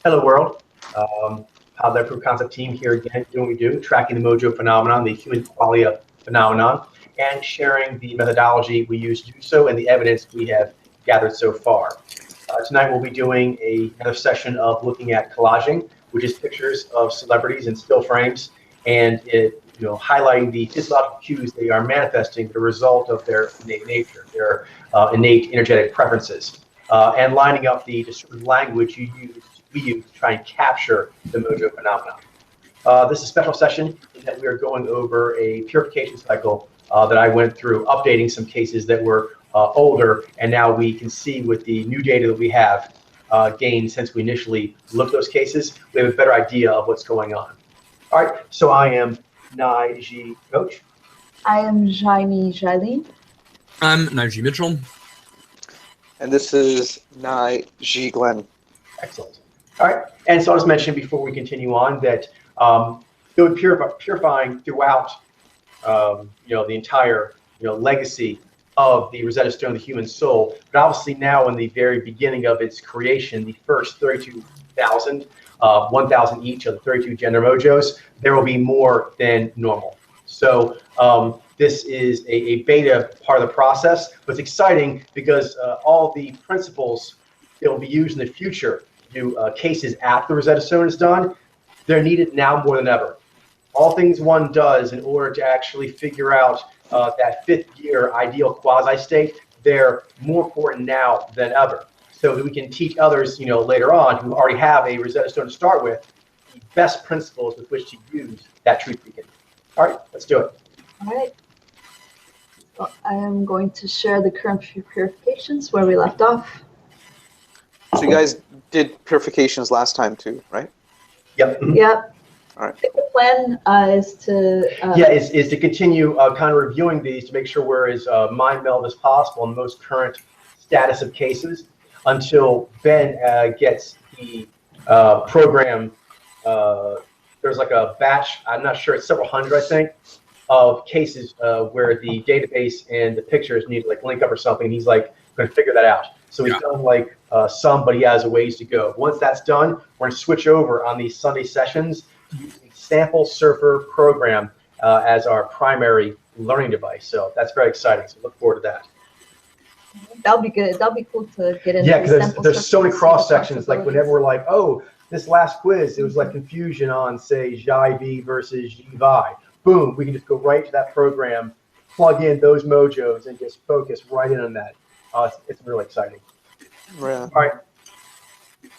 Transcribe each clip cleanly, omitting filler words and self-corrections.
Hello, world. Powered Proof Concept team here again, doing what we do, tracking the mojo phenomenon, the human qualia phenomenon, and sharing the methodology we use to do so and the evidence we have gathered so far. Tonight we'll be doing another session of looking at collaging, which is pictures of celebrities in still frames, and highlighting the physiological cues they are manifesting the result of their innate nature, their innate energetic preferences, and lining up the discursive language we use to try and capture the mojo phenomenon. This is a special session in that we are going over a purification cycle that I went through, updating some cases that were older, and now we can see with the new data that we have gained since we initially looked at those cases, we have a better idea of what's going on. All right, so I am Nai Coach. I am Jaime Jailin. I'm Naiji Mitchell. And this is Nai Glenn. Excellent. All right, and so I was mentioning before we continue on that it would purifying throughout the entire legacy of the Rosetta Stone, the human soul. But obviously now in the very beginning of its creation, the first 32,000, 1,000 each of the 32 gender mojos, there will be more than normal. So this is a beta part of the process, but it's exciting because all the principles that will be used in the future to do cases after Rosetta Stone is done, they're needed now more than ever. All things one does in order to actually figure out that fifth gear ideal quasi-state, they're more important now than ever. So that we can teach others, later on who already have a Rosetta Stone to start with, the best principles with which to use that truth beacon. All right, let's do it. All right. Well, I am going to share the current purifications where we left off. So you guys did purifications last time too, right? Yep. Yep. All right. The plan is to is to continue kind of reviewing these to make sure we're as mind meld as possible in the most current status of cases until Ben gets the program. There's like a batch, I'm not sure, it's several hundred, I think, of cases where the database and the pictures need to like link up or something. He's like going to figure that out. So he's done like some, but he has a ways to go. Once that's done, we're going to switch over on these Sunday sessions to use the Sample Surfer program as our primary learning device. So that's very exciting. So look forward to that. That'll be good. That'll be cool to get into. Yeah, because there's so many cross sections. Like whenever we're like, oh, this last quiz, it was like confusion on, say, Jai versus Jivi. Boom, we can just go right to that program, plug in those mojos, and just focus right in on that. It's really exciting. Yeah. All right.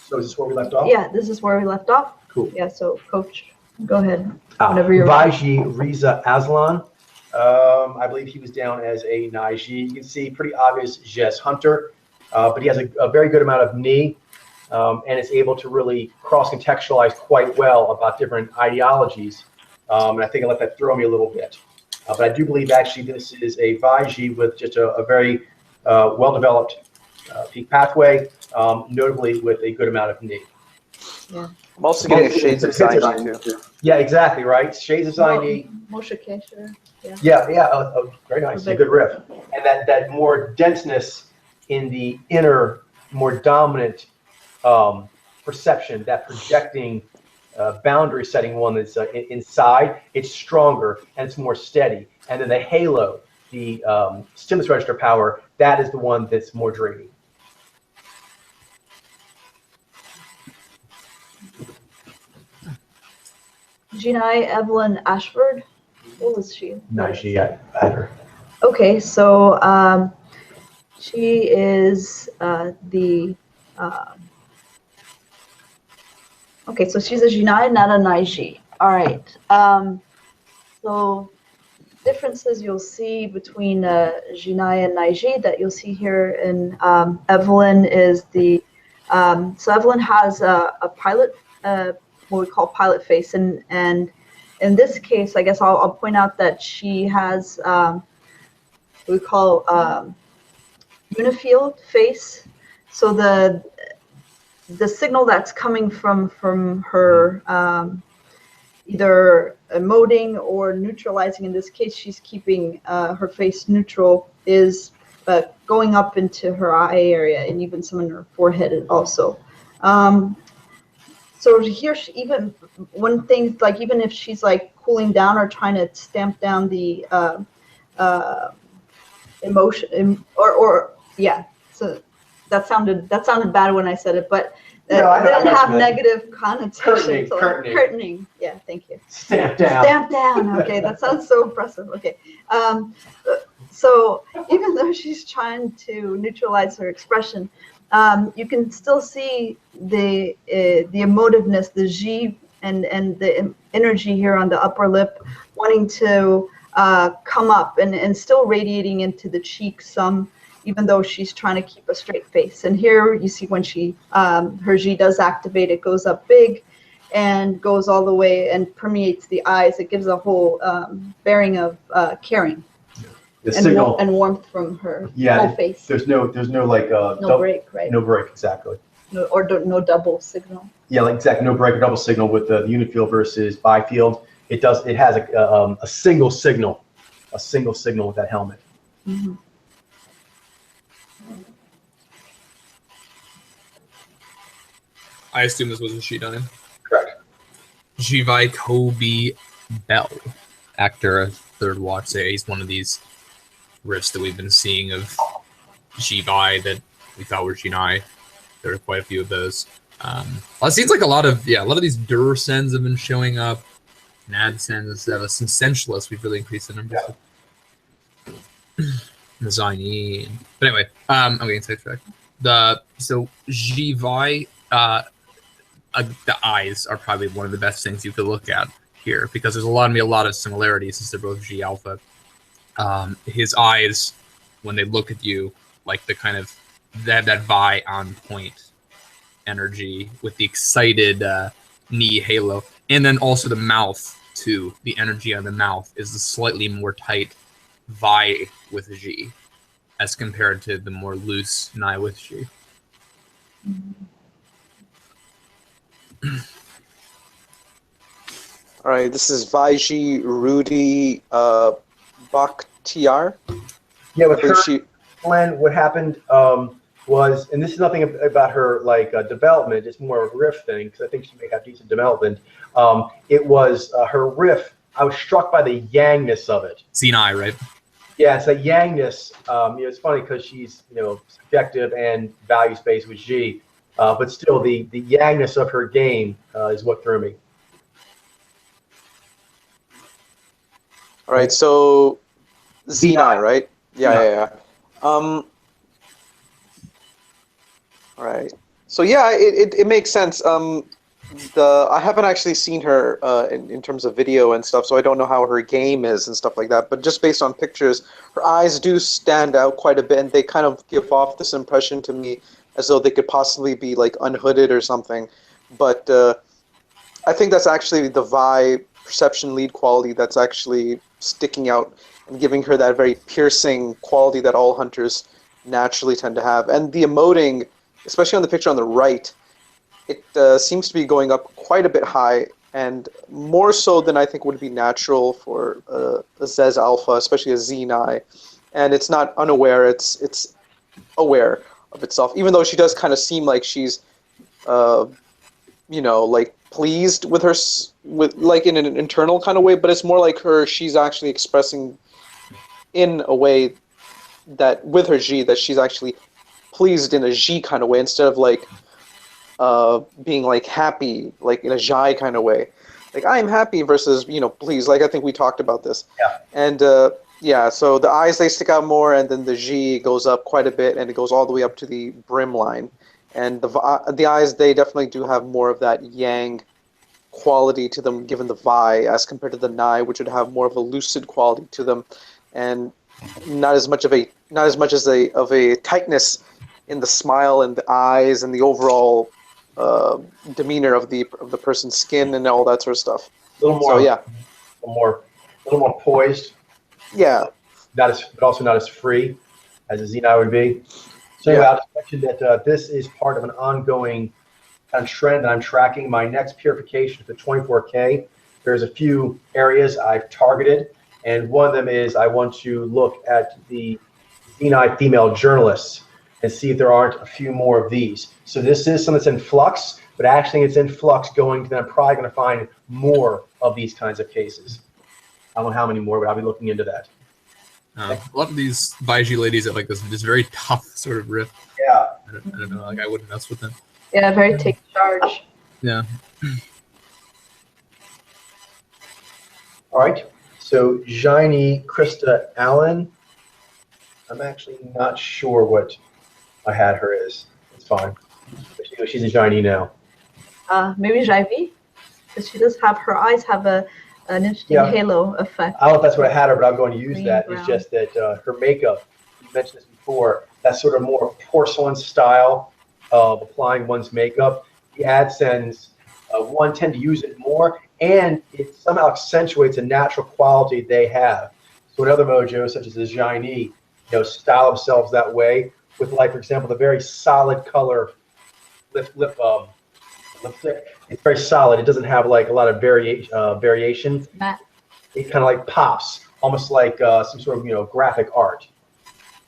So is this where we left off? Yeah, this is where we left off. Cool. Yeah, so Coach, go ahead. Whenever you're ready. Vaji Riza Aslan. I believe he was down as a Naiji. You can see pretty obvious Jess Hunter, but he has a very good amount of knee, and is able to really cross-contextualize quite well about different ideologies. And I think I let that throw me a little bit. But I do believe actually this is a Vaji with just a very well-developed peak pathway, notably with a good amount of knee. Yeah. I'm also getting a Shades of Zaini too. Yeah, exactly, right? Shades of Zaini. Moshe Kasher. Yeah. Oh, very nice. A good riff. And that more denseness in the inner, more dominant perception, that projecting boundary setting one that's inside, it's stronger and it's more steady. And then the halo, the stimulus register power, that is the one that's more dreamy. Jinai Evelyn Ashford. What was she? Naiji, I had her. Okay, so she is okay, so she's a Jinai, not a Naiji. All right. So differences you'll see between Jinai and Naiji that you'll see here in Evelyn is the so Evelyn has a pilot, what we call pilot face, and in this case, I guess I'll point out that she has what we call unifield face. So the signal that's coming from her either emoting or neutralizing, in this case she's keeping her face neutral, is going up into her eye area and even some in her forehead also. so here, even when things like, even if she's like cooling down or trying to stamp down the emotion, or yeah. So that sounded bad when I said it, but No, I they don't have meant negative connotation. curtaining. Curtaining. Yeah, thank you. Stamp down. Stamp down. Okay, that sounds so impressive. Okay. So even though she's trying to neutralize her expression, you can still see the emotiveness, the G, and the energy here on the upper lip, wanting to come up and still radiating into the cheek some, even though she's trying to keep a straight face. And here you see when she her G does activate, it goes up big and goes all the way and permeates the eyes. It gives a whole bearing of caring. The signal and warmth from her yeah, whole face. There's no like no break, right? No break, exactly. No double signal. Yeah, like exactly, no break or double signal with the unit field versus bifield. It has a single signal with that helmet. Mm-hmm. I assume this was a She-Dine. Correct. Jivai Kobe Bell, actor, third watch. He's one of these riffs that we've been seeing of Jivai that we thought were Jinai. There are quite a few of those. It seems like a lot of these Dursens have been showing up. Nadsens and stuff. Some Sensualists, we've really increased the numbers. Yeah. Mazzini. But anyway, I'm getting sidetracked. So Jivai, the eyes are probably one of the best things you could look at here, because there's a lot of similarities since they're both G alpha. His eyes, when they look at you, like the kind of that Vi on point energy with the excited knee halo, and then also the mouth too. The energy on the mouth is the slightly more tight Vi with G, as compared to the more loose Nai with G. All right, this is Vaiji Rudy Bakhtiar. Yeah, with her, Glenn, what happened was, and this is nothing about her like development, it's more of a riff thing, because I think she may have decent development. It was her riff, I was struck by the yangness of it. Zenai, right? Yeah, it's that yangness. It's funny because she's, subjective and values-based with G, but still the yangness of her game is what threw me. All right, so Zenai, right? Yeah. All right. So yeah, it makes sense. I haven't actually seen her in terms of video and stuff, so I don't know how her game is and stuff like that. But just based on pictures, her eyes do stand out quite a bit, and they kind of give off this impression to me as though they could possibly be like unhooded or something. But I think that's actually the Vi perception lead quality that's actually sticking out and giving her that very piercing quality that all hunters naturally tend to have. And the emoting, especially on the picture on the right, it seems to be going up quite a bit high, and more so than I think would be natural for a Zez Alpha, especially a Zenai. And it's not unaware, it's aware of itself, even though she does kind of seem like she's, like pleased with her, like in an internal kind of way, but it's more like she's actually expressing in a way that with her G that she's actually pleased in a G kind of way, instead of like being like happy, like in a Jai kind of way. Like I'm happy versus, please, like I think we talked about this. Yeah. And so the eyes, they stick out more, and then the G goes up quite a bit, and it goes all the way up to the brim line. And the eyes, they definitely do have more of that yang quality to them, given the Vi, as compared to the Nai, which would have more of a lucid quality to them, and not as much of a tightness in the smile and the eyes and the overall demeanor of the person's skin and all that sort of stuff. A little more, so yeah, a little more poised. Yeah. But also not as free as a Zenai would be. So yeah, I'll just mention that this is part of an ongoing kind of trend that I'm tracking. My next purification for 24K, there's a few areas I've targeted, and one of them is I want to look at the Zenai female journalists and see if there aren't a few more of these. So this is something that's in flux. but actually it's in flux going to, then I'm probably going to find more of these kinds of cases. I don't know how many more, but I'll be looking into that. A lot of these Baiji ladies have like this very tough sort of riff. Yeah. I don't know, like I wouldn't mess with them. Yeah, very take charge. Yeah. All right. So Jaini Krista Allen. I'm actually not sure what I had her as. It's fine. But she's a Jaini now. Maybe Jivy, because she does have her eyes have an interesting halo effect. I don't know if that's what I had her, but I'm going to use Green, that. brown. It's just that her makeup, you mentioned this before, that sort of more porcelain style of applying one's makeup. The AdSense, one, tend to use it more, and it somehow accentuates a natural quality they have. So in other mojos, such as the Jaini, style themselves that way with, like, for example, the very solid color lipstick. It's very solid. It doesn't have like a lot of variation. Matte. It kind of like pops, almost like some sort of graphic art.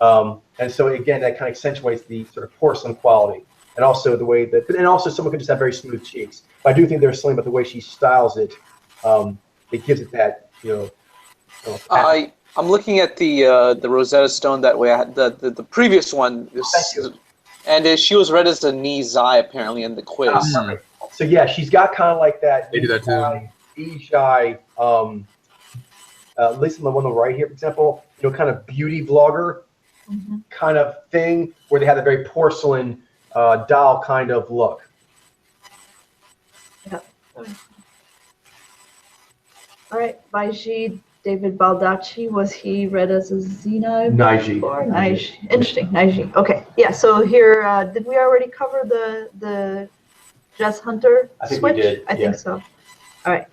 And so again, that kind of accentuates the sort of porcelain quality, and also the way that, and also someone could just have very smooth cheeks. But I do think there's something about the way she styles it. It gives it that I'm looking at the Rosetta Stone that way. I had the previous one, and she was read as the Ni Zai apparently in the quiz. So yeah, she's got kind of like that. They do that too. Ijai, at least on the one on the right here, for example, kind of beauty vlogger kind of thing, where they have a very porcelain doll kind of look. Yeah. All right, Baiji David Baldacci, was he read as a Xeni? Naiji. Naiji. Interesting, Naiji. Okay, yeah. So here, did we already cover the Jess Hunter I think switch? we did. I think so. All right.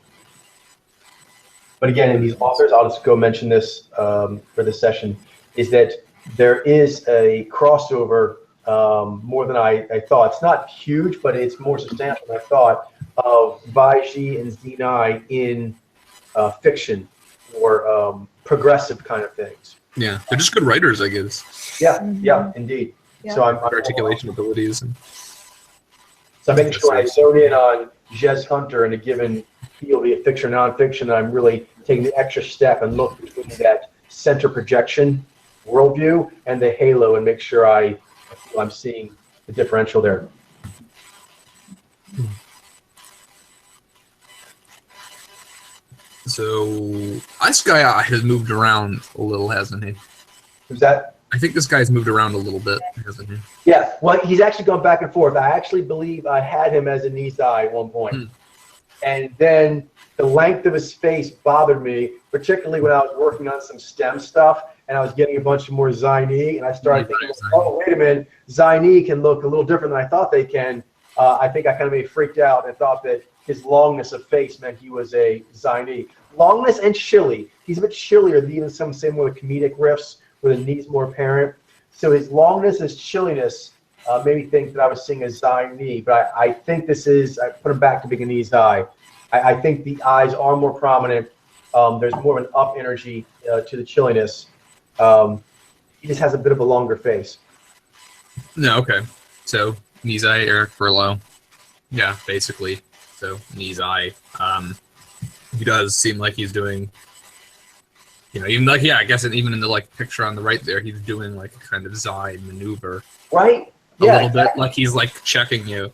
But again, in these authors, I'll just go mention this for this session, is that there is a crossover more than I thought. It's not huge, but it's more substantial than I thought, of Baiji and Xeni in fiction or progressive kind of things. Yeah, they're just good writers, I guess. Yeah, yeah, indeed. Yeah. So I'm Articulation abilities. So I'm making sure I zone in on Jez Hunter in a given field, be it fiction or nonfiction. I'm really taking the extra step and look between that center projection worldview and the halo and make sure I'm seeing the differential there. So this guy has moved around a little, hasn't he? Who's that? I think this guy's moved around a little bit, hasn't he? Yeah, well, he's actually gone back and forth. I actually believe I had him as a Nizai at one point. And then the length of his face bothered me, particularly when I was working on some STEM stuff and I was getting a bunch of more Zaini, and I started thinking, oh, wait a minute, Zaini can look a little different than I thought they can. I think I kind of maybe freaked out and thought that his longness of face meant he was a Zaini. Longness and chilly. He's a bit chillier than even some say more comedic riffs where the knee's more apparent. So his longness, his chilliness made me think that I was seeing a Zaini, but I think this is, I put him back to being a Ni's eye. I think the eyes are more prominent. There's more of an up energy to the chilliness. He just has a bit of a longer face. No, okay. So Nizai, Eric Furlow. Yeah, basically. So Nizai. He does seem like he's doing, even like, yeah, I guess even in the like picture on the right there, he's doing like a kind of Zai maneuver. Right? A little bit, like he's like checking you,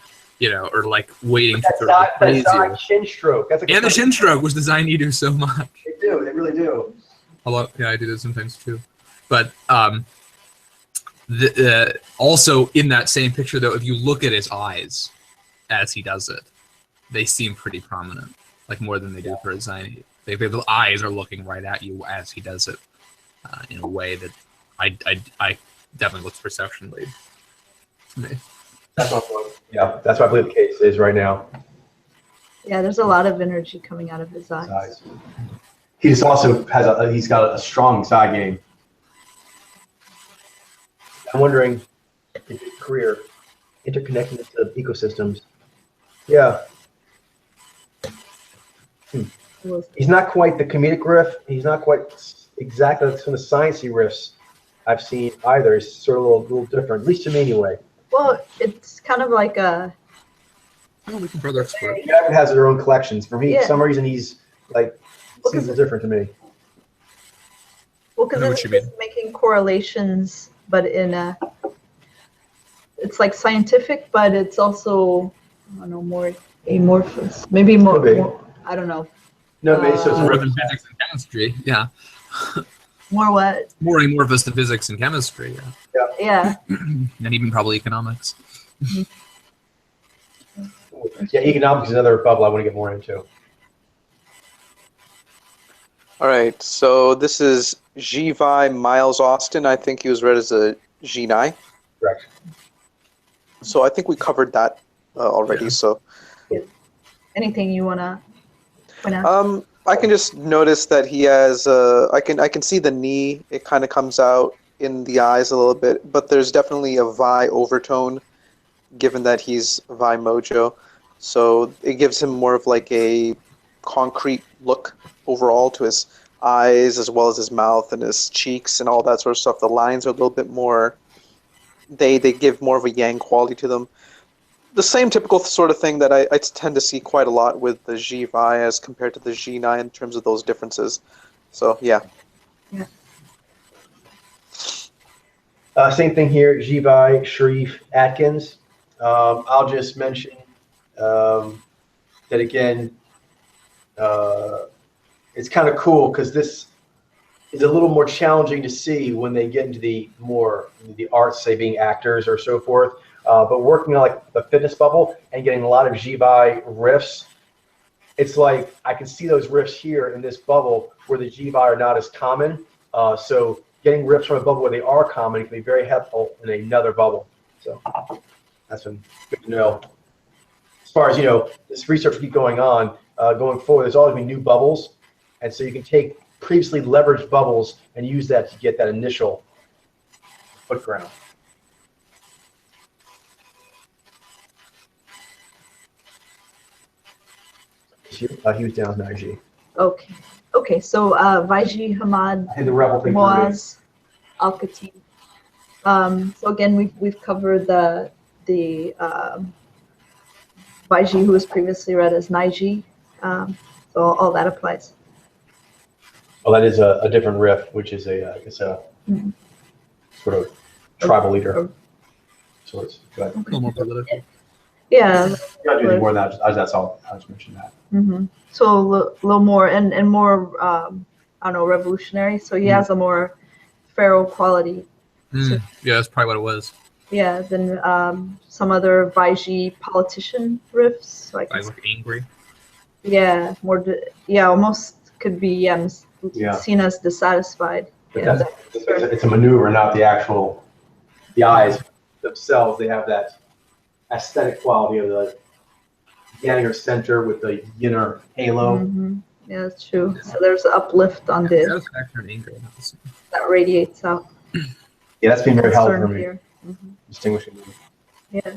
or like waiting to sort of praise you. Chin stroke. That's The chin stroke was the Zaini do so much. They do. They really do. Yeah, I do that sometimes too. But also in that same picture, though, if you look at his eyes as he does it, they seem pretty prominent, like more than they do for his Zaini. The eyes are looking right at you as he does it in a way that I definitely looks perception lead to me. That's what I believe the case is right now. Yeah, there's a lot of energy coming out of his eyes. He just also has he's got a strong side game. I'm wondering if his career interconnecting to ecosystems. Yeah. He's not quite the comedic riff. He's not quite exactly some of the sciencey riffs I've seen either. He's sort of a little different, at least to me anyway. Well, it's kind of like Oh, we can further explore. Gavin has their own collections. For me, Yeah. for some reason, he's like Well, seems 'cause- different to me. Well, I know because what you it's just making correlations, but in a, it's like scientific, but it's also, I don't know, more amorphous. Maybe more, Could be. more I don't know. No, maybe so. It's More more than physics and chemistry. Yeah. More what? More amorphous than physics and chemistry. Yeah. Yeah. And even probably economics. yeah, economics is another bubble I want to get more into. All right, so this is Givi Miles Austin. I think he was read as a Ginai. Correct. So I think we covered that already. Yeah. So Anything you wanna point out? I can just notice that he has. I can see the knee. It kind of comes out in the eyes a little bit, but there's definitely a Vi overtone, given that he's Vi Mojo. So it gives him more of like a concrete look overall to his eyes, as well as his mouth and his cheeks and all that sort of stuff. The lines are a little bit more. They give more of a yang quality to them. The same typical sort of thing that I tend to see quite a lot with the G-Vi as compared to the G9 in terms of those differences. So, yeah. Same thing here, Jibai, Sharif, Atkins. I'll just mention that again, it's kind of cool because this is a little more challenging to see when they get into the arts, say being actors or so forth. But working on like the fitness bubble and getting a lot of Jibai riffs, it's like I can see those riffs here in this bubble where the Jibai are not as common. So getting riffs from a bubble where they are common can be very helpful in another bubble. So that's been good to know. As far as this research will keep going on, going forward, there's always be new bubbles, and so you can take previously leveraged bubbles and use that to get that initial foot ground. He was down to IG. Okay. Okay. So Vaiji Hamad I had the rebel thing. Moaz Al Khatib. So again, we've covered the Vaiji who was previously read as Naiji. So all that applies. Well, that is a different riff, which is I guess a sort of tribal leader. Sorts. Go ahead. A little more political. Yeah. You don't do any more than that. That's all. I just mentioned that. Mm-hmm. So a little more and more I don't know, revolutionary. So he has a more feral quality. Yeah, that's probably what it was. Yeah, than some other Vaiji politician riffs. So I I guess, look angry. yeah, almost could be seen as dissatisfied. But Yeah, it's a maneuver, not the actual. The eyes themselves, they have that aesthetic quality of the Yanner center with the inner halo. mm-hmm. Yeah, that's true. So there's an uplift on the Satisfaction and anger. that radiates out. Yeah, that's been very helpful for Concern me. here. Mm-hmm. Distinguishing them. Yeah.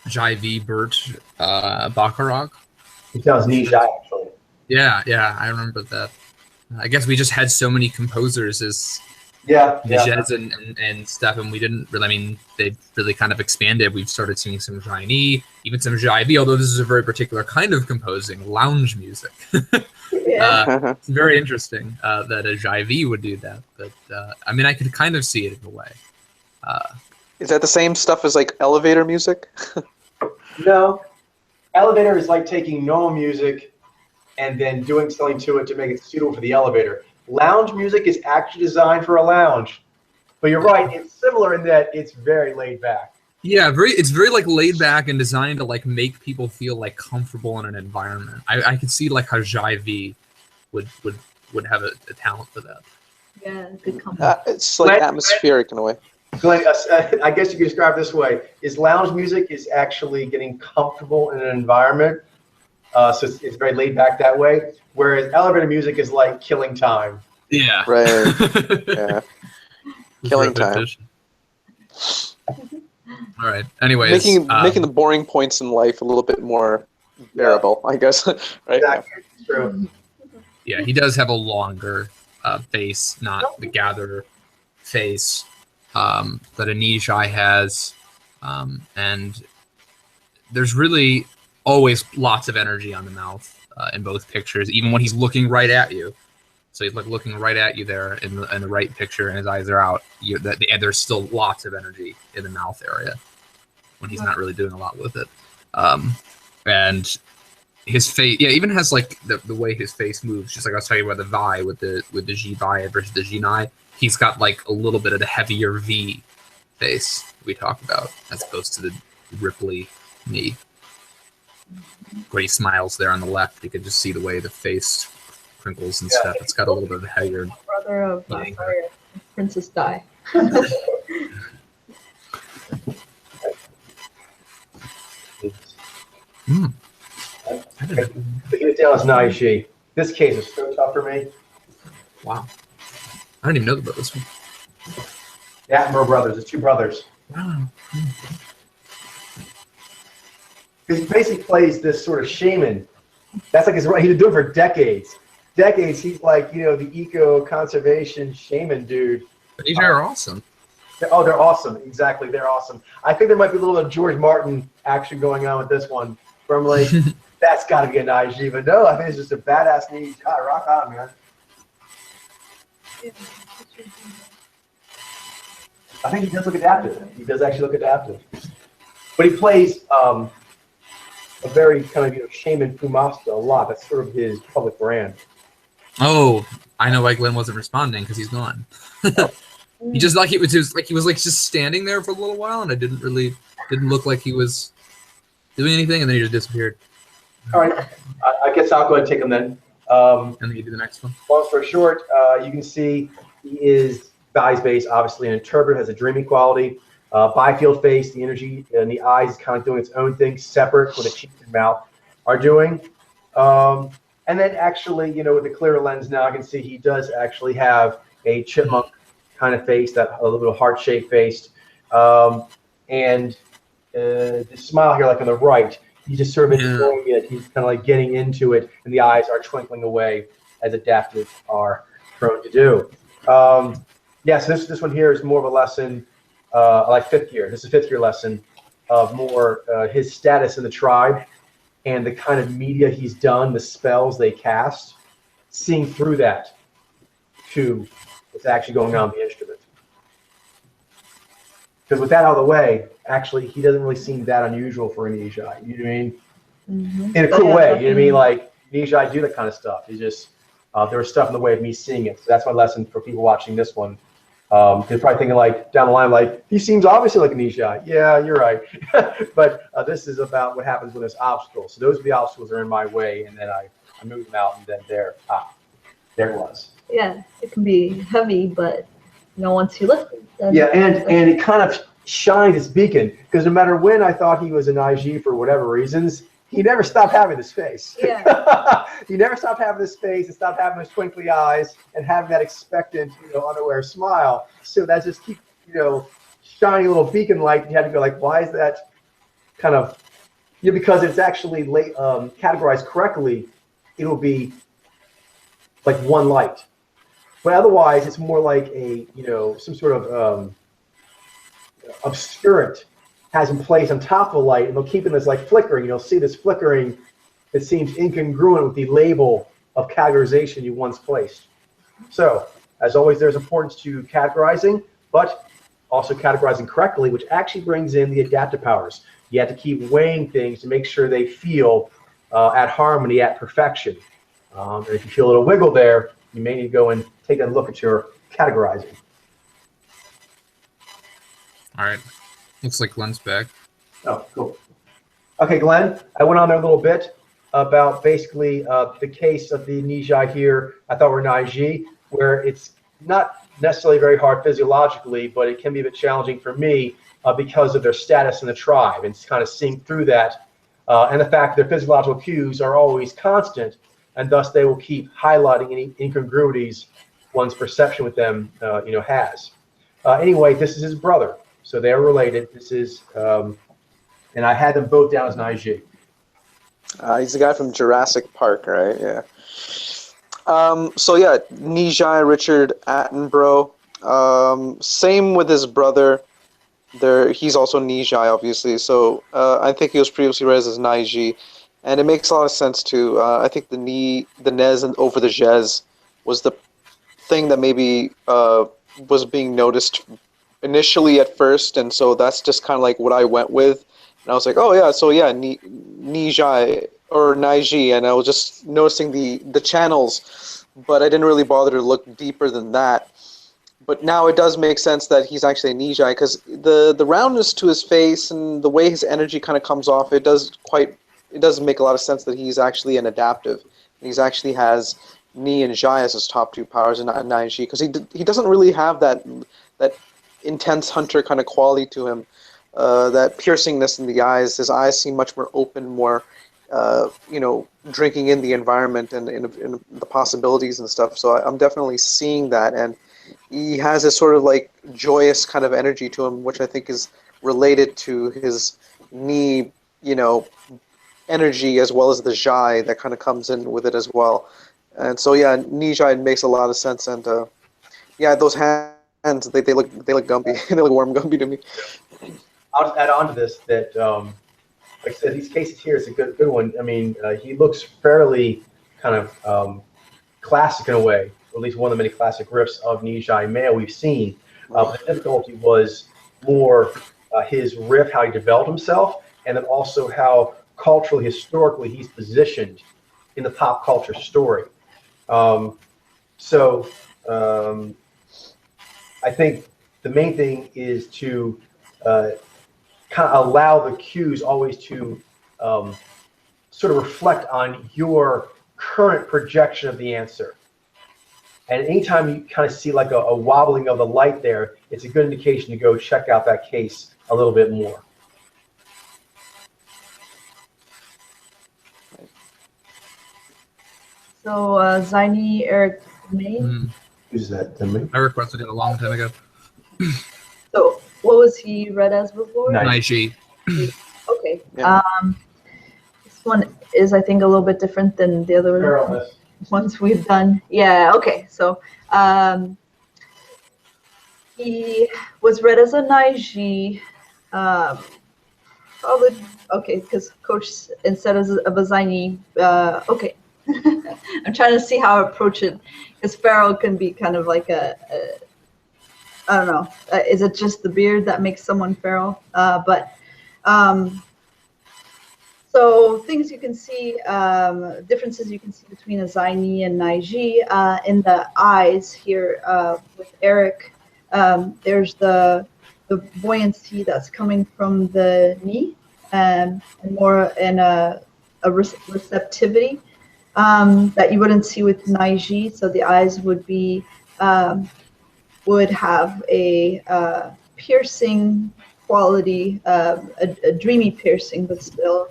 Jai V. Burt Bacharach. It sounds niche, actually. Yeah, I remember that. I guess we just had so many composers as Yeah. Vijez and stuff, and we didn't really, I mean, they really kind of expanded. We've started seeing some Jai-Ni, even some Jai-V, although this is a very particular kind of composing, lounge music. Yeah. It's very interesting that a Jai-V would do that, but I mean, I could kind of see it in a way. Is that the same stuff as like elevator music? No. Elevator is like taking normal music and then doing something to it to make it suitable for the elevator. Lounge music is actually designed for a lounge. But you're right, it's similar in that it's very laid back. Yeah, it's very like laid back and designed to like make people feel like comfortable in an environment. I could see like how Jai-V would have a talent for that. Yeah, good company. It's like atmospheric in a way. Glenn, I guess you could describe it this way: is lounge music is actually getting comfortable in an environment, so it's very laid back that way. Whereas elevator music is like killing time. Yeah. Right. Yeah. Killing time. All right. Anyways, making the boring points in life a little bit more bearable, I guess. Right. Exactly. It's true. Yeah, he does have a longer face, not the gather face that Anijai has. And there's really always lots of energy on the mouth in both pictures, even when he's looking right at you. So he's like looking right at you there in the right picture, and his eyes are out. And there's still lots of energy in the mouth area when he's not really doing a lot with it. And his face, yeah, even has like the way his face moves. Just like I was talking about the Vi with the Jibai versus the Jinai, he's got like a little bit of the heavier V face we talked about, as opposed to the Ripley knee, where he smiles there on the left. You can just see the way the face crinkles and stuff. It's got a little bit of a heavier. Brother of sorry, Princess Di. He was down as Naiji. This case is so tough for me. Wow. I didn't even know about this one. The Attenborough brothers, the two brothers. Wow. He basically plays this sort of shaman. That's like his right. He's been doing it for decades. Decades. He's like, you know, the eco-conservation shaman dude. But these are awesome. Oh, they're awesome. Exactly. They're awesome. I think there might be a little bit of George Martin action going on with this one. From like, that's got to be a Naiji. But no, I think it's just a badass knee. God, rock on, man. I think he does look adaptive. He does actually look adaptive. But he plays a very kind of, you know, shaman Fumasta a lot. That's sort of his public brand. Oh, I know why Glenn wasn't responding, because he's gone. He just like he was just standing there for a little while, and I didn't look like he was doing anything, and then he just disappeared. All right, I guess I'll go ahead and take him then. And then you do the next one. Long story short, you can see he is Guy's base, obviously an interpreter, has a dreamy quality. Bifield face, the energy and the eyes is kind of doing its own thing, separate from the cheeks and mouth are doing. And then actually, you know, with the clearer lens now, I can see he does actually have a chipmunk kind of face, that a little heart-shaped face. And the smile here, like on the right, he's just sort of enjoying it. He's kind of like getting into it, and the eyes are twinkling away, as adaptives are prone to do. Yeah, so this one here is more of a lesson, like fifth year. This is a fifth year lesson of more his status in the tribe and the kind of media he's done, the spells they cast, seeing through that to what's actually going on with the instrument. Because with that out of the way, actually, he doesn't really seem that unusual for an Nijai. You know what I mean? Mm-hmm. In a cool way. You know what I mean? Like, Nijai do that kind of stuff. It's just, there was stuff in the way of me seeing it. So that's my lesson for people watching this one. They're probably thinking, like, down the line, like, he seems obviously like a Nijai. Yeah, you're right. But this is about what happens when there's obstacles. So those are the obstacles that are in my way, and then I move them out, and then there it was. Yeah, it can be heavy, but you know, once you lift it. Yeah, and it kind of shined its beacon, because no matter when I thought he was an IG for whatever reasons, he never stopped having this face. Yeah. He never stopped having this face and stopped having those twinkly eyes and having that expectant, you know, unaware smile. So that just keeps, you know, shiny little beacon light. And you had to go like, why is that kind of, you know, because it's actually categorized correctly, it'll be like one light. But otherwise, it's more like a, you know, some sort of obscurant has in place on top of a light, and they'll keep it as like flickering. You'll see this flickering that seems incongruent with the label of categorization you once placed. So, as always, there's importance to categorizing, but also categorizing correctly, which actually brings in the adaptive powers. You have to keep weighing things to make sure they feel at harmony, at perfection. And if you feel a little wiggle there, you may need to go and take a look at your categorizing. All right. Looks like Glenn's back. Oh, cool. Okay, Glenn, I went on there a little bit about basically the case of the Nijai here. I thought were Naiji, where it's not necessarily very hard physiologically, but it can be a bit challenging for me because of their status in the tribe and kind of seeing through that. And the fact that their physiological cues are always constant, and thus they will keep highlighting any incongruities one's perception with them you know, has. Anyway, this is his brother. So they're related. This is, and I had them both down as Naiji. He's the guy from Jurassic Park, right? Yeah. So yeah, Nijai Richard Attenborough. Same with his brother. he's also Nijai, obviously. So I think he was previously read as Naiji, and it makes a lot of sense too. I think the Nez and over the Jez was the thing that maybe was being noticed initially at first, and so that's just kind of like what I went with. And I was like, oh yeah, so yeah, Nijai or Naiji, and I was just noticing the channels, but I didn't really bother to look deeper than that. But now it does make sense that he's actually a Nijai, because the roundness to his face and the way his energy kind of comes off, it does make a lot of sense that he's actually an adaptive. He's actually has Ni and Jai as his top two powers, and not Naiji, because he doesn't really have that intense hunter kind of quality to him, that piercingness in the eyes. His eyes seem much more open, more drinking in the environment and in the possibilities and stuff. So I'm definitely seeing that, and he has this sort of like joyous kind of energy to him, which I think is related to his Ni, energy, as well as the Jai that kind of comes in with it as well. And so yeah, Nijai makes a lot of sense, and yeah, those hands they look Gumby. They look warm Gumby to me. I'll just add on to this that, like I said, these cases here is a good one. I mean, he looks fairly kind of classic in a way, or at least one of the many classic riffs of Nijai male we've seen. The difficulty was more his riff, how he developed himself, and then also how culturally, historically, he's positioned in the pop culture story. I think the main thing is to kind of allow the cues always to sort of reflect on your current projection of the answer. And anytime you kind of see like a wobbling of the light there, it's a good indication to go check out that case a little bit more. So Zaini, Eric, May. Who's that? Me? I requested it a long time ago. So what was he read as before? Naiji. Okay. Yeah. This one is, I think, a little bit different than the other ones we've done. Yeah. Okay. So he was read as a Naiji. Probably okay, because Coach instead of a Zaini. Okay. I'm trying to see how I approach it, because Pharaoh can be kind of like I don't know. Is it just the beard that makes someone feral? So things you can see, differences you can see between a Zaini and Naiji in the eyes here with Eric. There's the buoyancy that's coming from the knee, and more in a receptivity that you wouldn't see with Naiji. So the eyes would be would have a piercing quality, a dreamy piercing, but still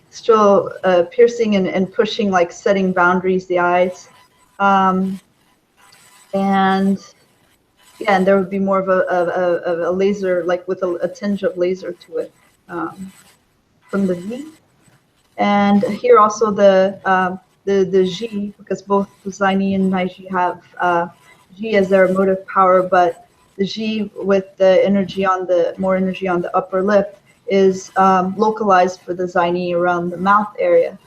still piercing and pushing, like setting boundaries, the eyes. And yeah, and there would be more of a laser, like with a tinge of laser to it from the V. And here also the G, because both Zaini and Naiji have G as their emotive power, but the G with the energy on more energy on the upper lip is localized for the Zaini around the mouth area.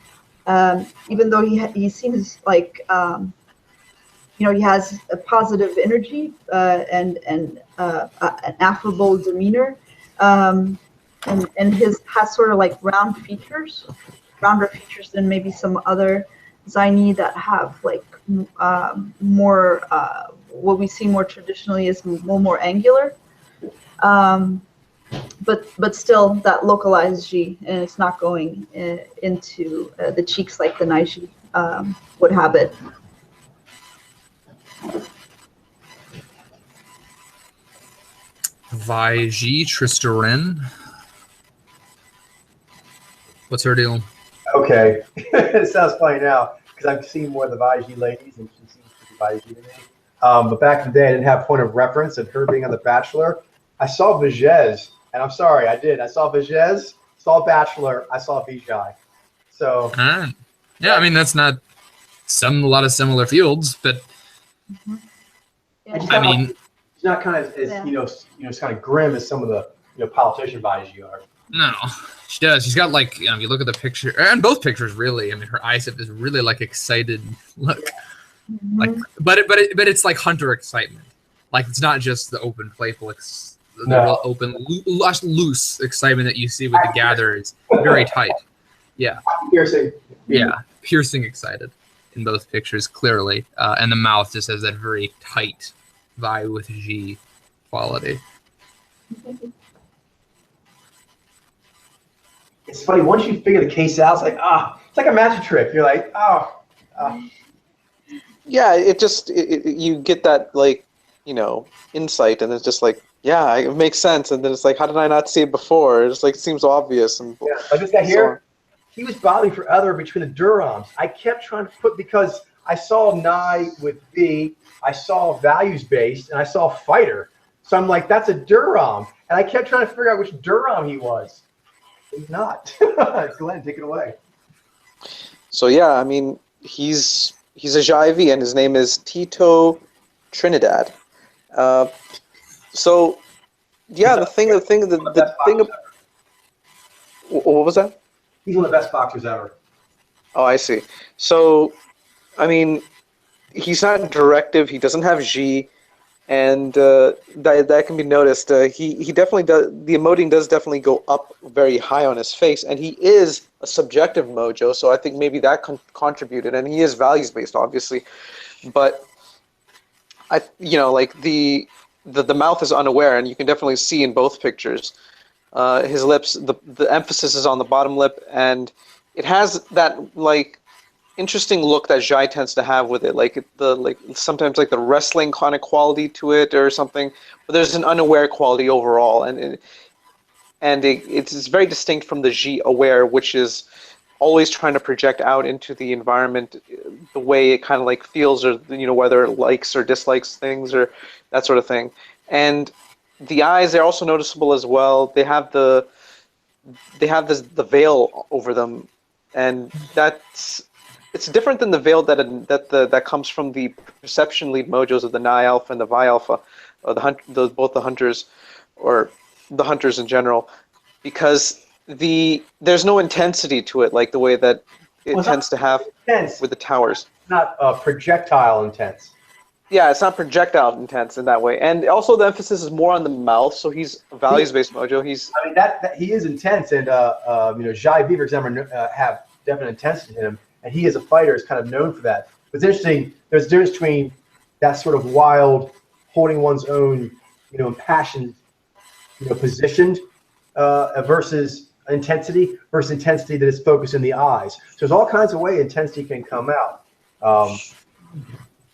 Even though he seems like he has a positive energy and an affable demeanor, and his has sort of like rounder features than maybe some other Zaini that have like more what we see more traditionally is more angular, but still that localized G, and it's not going into the cheeks like the Naiji would have it. Vaiji Tristarin. What's her deal? Okay, it sounds funny now because I've seen more of the Vaiji ladies, and she seems to be Vaiji to me. But back in the day, I didn't have point of reference, and her being on The Bachelor, I saw Vijez, and I'm sorry, I did. I saw Vijez, saw Bachelor, I saw Vijay. So yeah, I mean that's not a lot of similar fields, but Mm-hmm. Yeah. I mean, She's not kind of as Yeah. it's kind of grim as some of the politician bodies you are. No, she does. She's got like, you look at the picture, and both pictures really. I mean, her eyes have this really like excited look, like, but it's like hunter excitement. Like it's not just the open playful, the real open, loose excitement that you see with the gather is very tight. Yeah, Piercing. yeah, piercing excited in both pictures clearly, and the mouth just has that very tight vibe with G quality. It's funny once you figure the case out. It's like it's like a magic trick. You're like Yeah, you get that like insight, and it's just like it makes sense, and then it's like, how did I not see it before? It's like it seems obvious. And like this guy here, he was bobbing for other between the Durams. I kept trying to put because I saw Nye with B, I saw values based, and I saw fighter. So I'm like, that's a Duram, and I kept trying to figure out which Duram he was. He's not. Glenn, take it away. So yeah, I mean, he's a Jaivi, and his name is Tito Trinidad. So yeah, the thing. What was that? He's one of the best boxers ever. Oh, I see. So, I mean, he's not directive. He doesn't have G. And that can be noticed. He definitely does. The emoting does definitely go up very high on his face, and he is a subjective mojo. So I think maybe that contributed, and he is values based, obviously. But like the mouth is unaware, and you can definitely see in both pictures. His lips, the emphasis is on the bottom lip, and it has that like interesting look that Jai tends to have with it, like sometimes like the wrestling kind of quality to it or something, but there's an unaware quality overall, and it's very distinct from the G aware, which is always trying to project out into the environment the way it kind of like feels, or whether it likes or dislikes things or that sort of thing. And the eyes, they're also noticeable as well. They have the veil over them, and it's different than the veil that comes from the perception lead mojos of the Ni Alpha and the Vi Alpha, or both the hunters, or the hunters in general, because there's no intensity to it like the way that it tends to have with the towers. It's not projectile intense. Yeah, it's not projectile intense in that way, and also the emphasis is more on the mouth. So he's a values-based mojo. I mean that he is intense, and Jai V, for example, have definite intensity in him. And he, as a fighter, is kind of known for that. But it's interesting. There's a difference between that sort of wild, holding one's own, impassioned, positioned, versus intensity that is focused in the eyes. So there's all kinds of ways intensity can come out.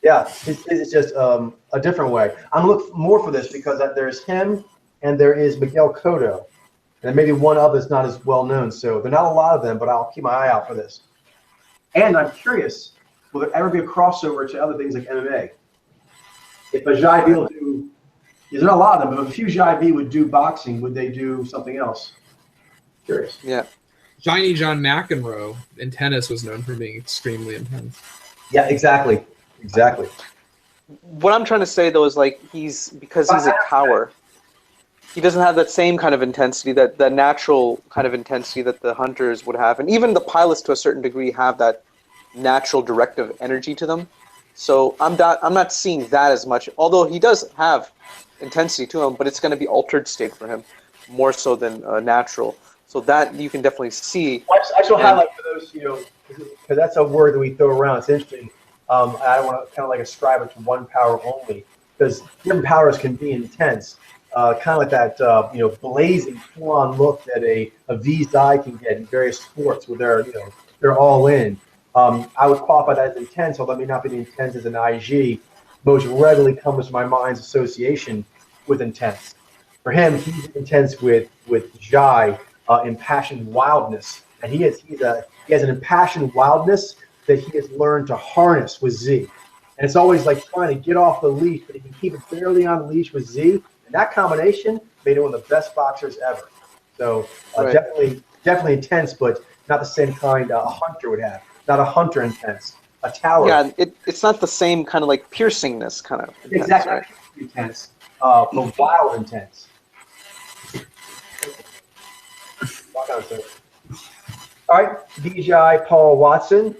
It's just a different way. I'm looking more for this because there's him and there is Miguel Cotto, and maybe one other that's not as well known. So there are not a lot of them, but I'll keep my eye out for this. And I'm curious, will there ever be a crossover to other things like MMA? If a Jai V will do, there's not a lot of them, but if a few Jai V would do boxing, would they do something else? Curious. Yeah. Johnny John McEnroe in tennis was known for being extremely intense. Yeah, exactly. What I'm trying to say though is like because he's a cower, he doesn't have that same kind of intensity, that natural kind of intensity that the hunters would have, and even the pilots to a certain degree have that natural directive energy to them. So I'm not seeing that as much, although he does have intensity to him, but it's going to be altered state for him more so than natural. So that you can definitely see. I just want to highlight for those, because that's a word that we throw around. It's interesting. I want to kind of like ascribe it to one power only, because different powers can be intense. Kind of like that, blazing full-on look that a V's eye can get in various sports where they're all in. I would qualify that as intense, although it may not be as intense as an IG. Most readily comes to my mind's association with intense. For him, he's intense with Jai, impassioned wildness, and he has an impassioned wildness that he has learned to harness with Z. And it's always like trying to get off the leash, but he can keep it barely on the leash with Z. And that combination made him one of the best boxers ever. So Right. definitely intense, but not the same kind a hunter would have. Not a hunter intense. A tower. Yeah, it's not the same kind of like piercingness kind of intense, exactly. right? Intense. but wild intense. Walk on, sir. All right, DJ Paul Watson.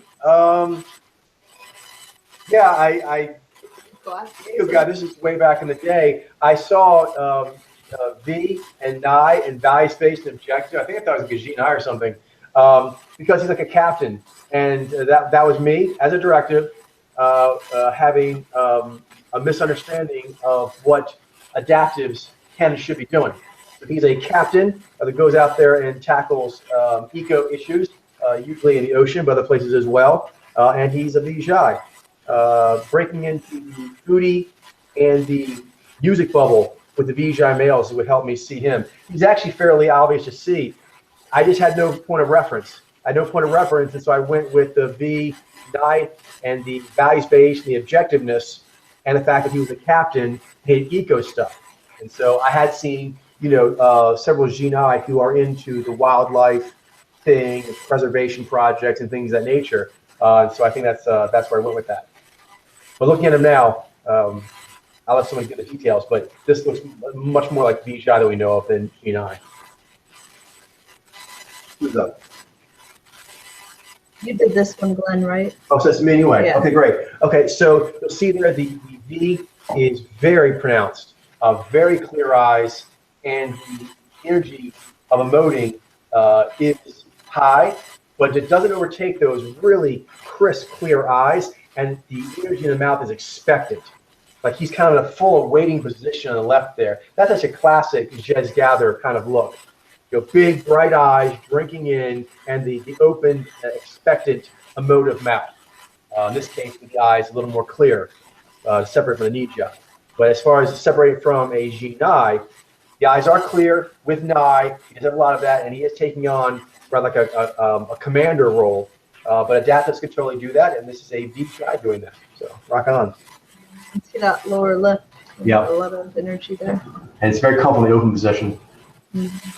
Yeah, I God, this is way back in the day. I saw V and Nye and Value-Based Objective. I think I thought it was Gajin or something, because he's like a captain, and that was me as a directive, having a misunderstanding of what adaptives can and should be doing. So he's a captain that goes out there and tackles eco issues, usually in the ocean, but other places as well. And he's a Vijay, breaking into the foodie and the music bubble with the Vijay males would help me see him. He's actually fairly obvious to see. I just had no point of reference. I had no point of reference, and so I went with the V, Nye, and the values-based, and the objectiveness, and the fact that he was a captain, hit eco stuff. And so I had seen, several Jinai who are into the wildlife thing, preservation projects, and things of that nature. So I think that's where I went with that. But looking at him now, I'll let someone get the details, but this looks much more like Vijay that we know of than Jinai. Who's up? You did this one, Glenn, right? Oh, so it's me anyway. Yeah. Okay, great. Okay, so you'll see there the V is very pronounced, very clear eyes, and the energy of emoting is high, but it doesn't overtake those really crisp, clear eyes, and the energy in the mouth is expectant. Like he's kind of in a full waiting position on the left there. That's such a classic Jez Gather kind of look. Big, bright eyes, drinking in, and the open, expectant, emotive mouth. In this case, the eyes a little more clear, separate from the Nija. But as far as separating from a Jinai, the eyes are clear with Nai. He does have a lot of that, and he is taking on rather like a commander role. But adaptives can totally do that, and this is a Vijay doing that. So rock on. You can see that lower lip. Yeah. A lot of energy there. And it's very comfortable in the open position. Mm-hmm.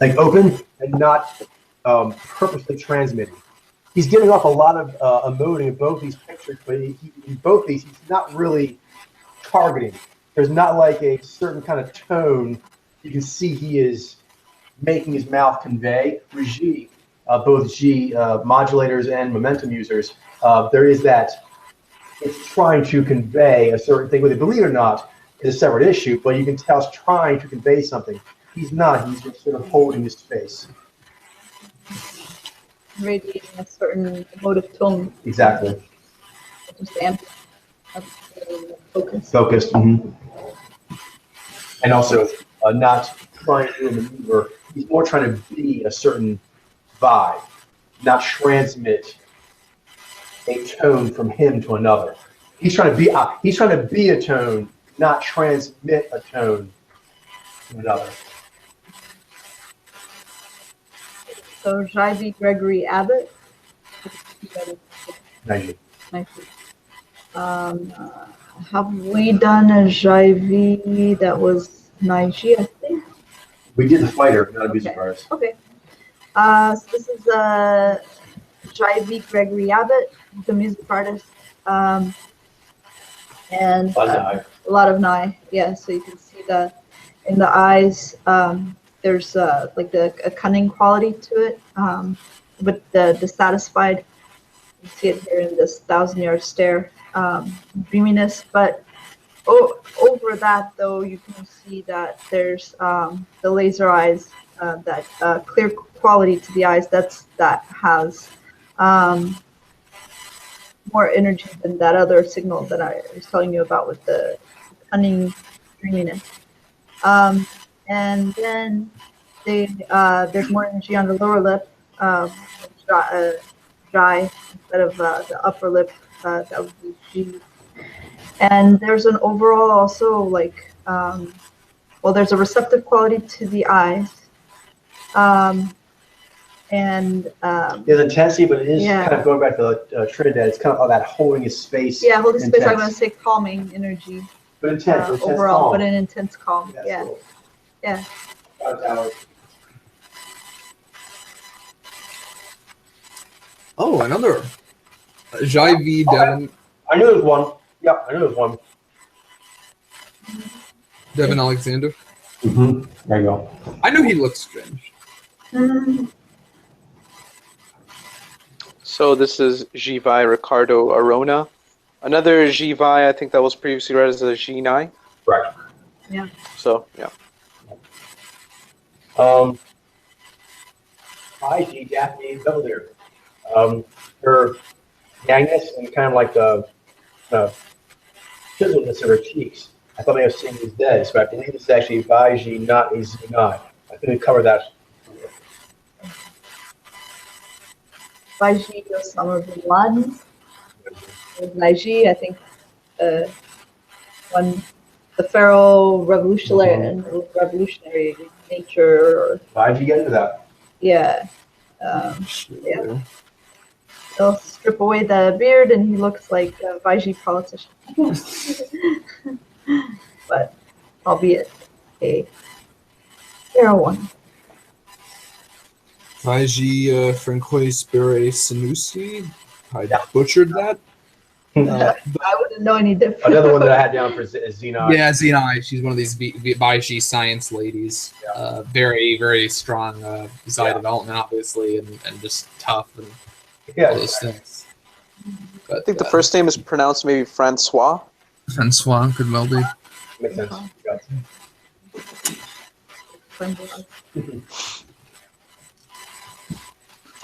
Like open and not purposely transmitting. He's giving off a lot of emoting in both these pictures, but in both these, he's not really targeting. There's not like a certain kind of tone you can see he is making his mouth convey. Regi, both G modulators and momentum users, there is that it's trying to convey a certain thing, whether believe it or not is a separate issue, but you can tell it's trying to convey something. He's not, he's just sort of holding his space. Radiating a certain emotive tone. Exactly. Just focus. Focused. Mm-hmm. And also not trying to do a maneuver. He's more trying to be a certain vibe, not transmit a tone from him to another. He's trying to be a tone, not transmit a tone to another. So Jivy Gregory Abbott. Thank you. Have we done a Jivy that was Naiji, I think? We did the fighter, not a music artist. Okay. So this is Jivy Gregory Abbott, the music artist. And a lot of Nai. Yeah, so you can see that in the eyes. There's like a cunning quality to it, but the dissatisfied. You see it here in this 1,000-yard stare, dreaminess. But over that, though, you can see that there's the laser eyes, that clear quality to the eyes. That has more energy than that other signal that I was telling you about with the cunning dreaminess. And then there's more energy on the lower lip, dry instead of the upper lip. That would be G. And there's an overall also like, there's a receptive quality to the eyes. There's intensity, but it is kind of going back to Trinidad. It's kind of that holding his space. Yeah, holding space. I'm going to say calming energy. But intense overall, calm. But an intense calm. Yeah. Cool. Yeah. Oh, another Jai V. Devon. I knew there was one. Yeah, I knew there was one. Devin Alexander. There you go. I know he looks strange. So this is Jivai Ricardo Arona. Another Jivai, I think that was previously read as a Jinai. Right. Yeah. So, yeah. IG Daphne Belvedere. Her yangness and kind of like the chiseledness of her cheeks. I thought I have seen these dead, so I believe this is actually Vaiji, not a Zinai. I think we covered that. Baiji Osama bin Laden. Naiji, I think the feral revolutionary nature. Vaiji, get into that. Yeah. Yeah. They'll strip away the beard and he looks like a Vaiji politician. But albeit a heroine. Vaiji Francois Spire Sanusi. I butchered that. I wouldn't know any different. Another one that I had down for Xenon. Yeah, Xenai. She's one of these Vaiji science ladies. Yeah. Very, very strong Zai Yeah. development, obviously, and just tough and Yeah. all those things. But, I think the first name is pronounced maybe Francois. Francois could well be. Makes sense.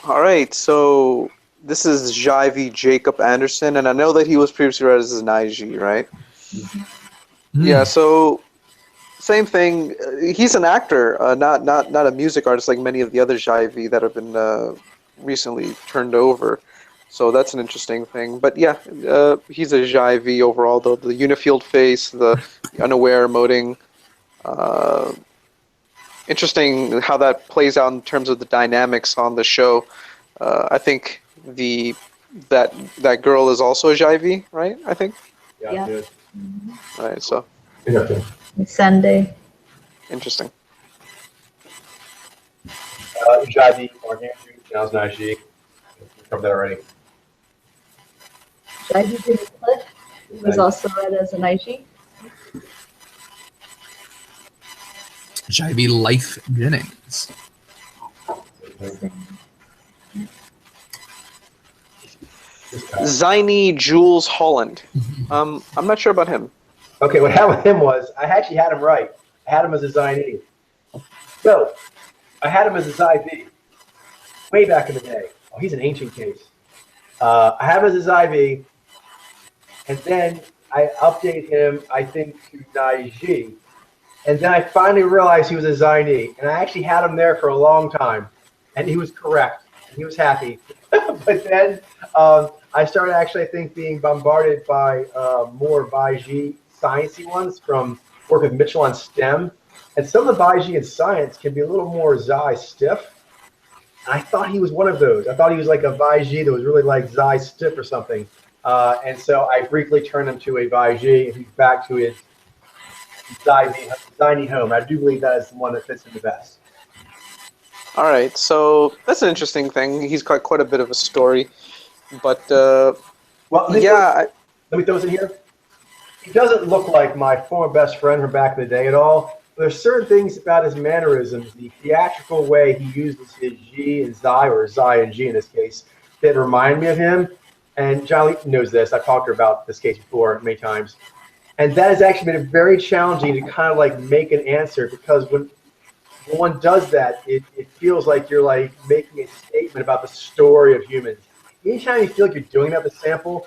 All right, so this is Jivy Jacob Anderson, and I know that he was previously read as Naiji, right? Yeah, so same thing. He's an actor, not a music artist like many of the other Jivy that have been recently turned over. So that's an interesting thing. But yeah, he's a Jivy overall, though. The unifield face, the unaware emoting. Interesting how that plays out in terms of the dynamics on the show. I think that girl is also a Jivy, right? I think. Yeah. Good. All right, so Okay. Sunday. interesting. Jadi, Mark Andrew, Giles Naji. Covered that already. Shaggy Cliff was also read as an IG. Jivy Life Jennings. Ziny Jules Holland. I'm not sure about him. Okay, what happened with him was I actually had him right. I had him as a Zine. So I had him as a Zy way back in the day. Oh, he's an ancient case. I have him as a Zy, and then I update him, I think, to Naiji. And then I finally realized he was a Zine, and I actually had him there for a long time, and he was correct. He was happy. But then I started actually, I think, being bombarded by more Baiji sciencey ones from work with Mitchell on STEM. And some of the Baiji in science can be a little more Zai stiff. And I thought he was one of those. I thought he was like a Baiji that was really like Zai stiff or something. And so I briefly turned him to a Baiji, and he's back to his Ziny home. I do believe that is the one that fits him the best. All right, so that's an interesting thing. He's got quite a bit of a story, but Well, yeah, let me throw this in here. He doesn't look like my former best friend from back in the day at all. There's certain things about his mannerisms, the theatrical way he uses his G and Zai, or Zai and G in this case, that remind me of him. And John knows this. I've talked to her about this case before many times. And that has actually been very challenging to kind of like make an answer, because when one does that, it feels like you're like making a statement about the story of humans. Anytime you feel like you're doing that with a sample,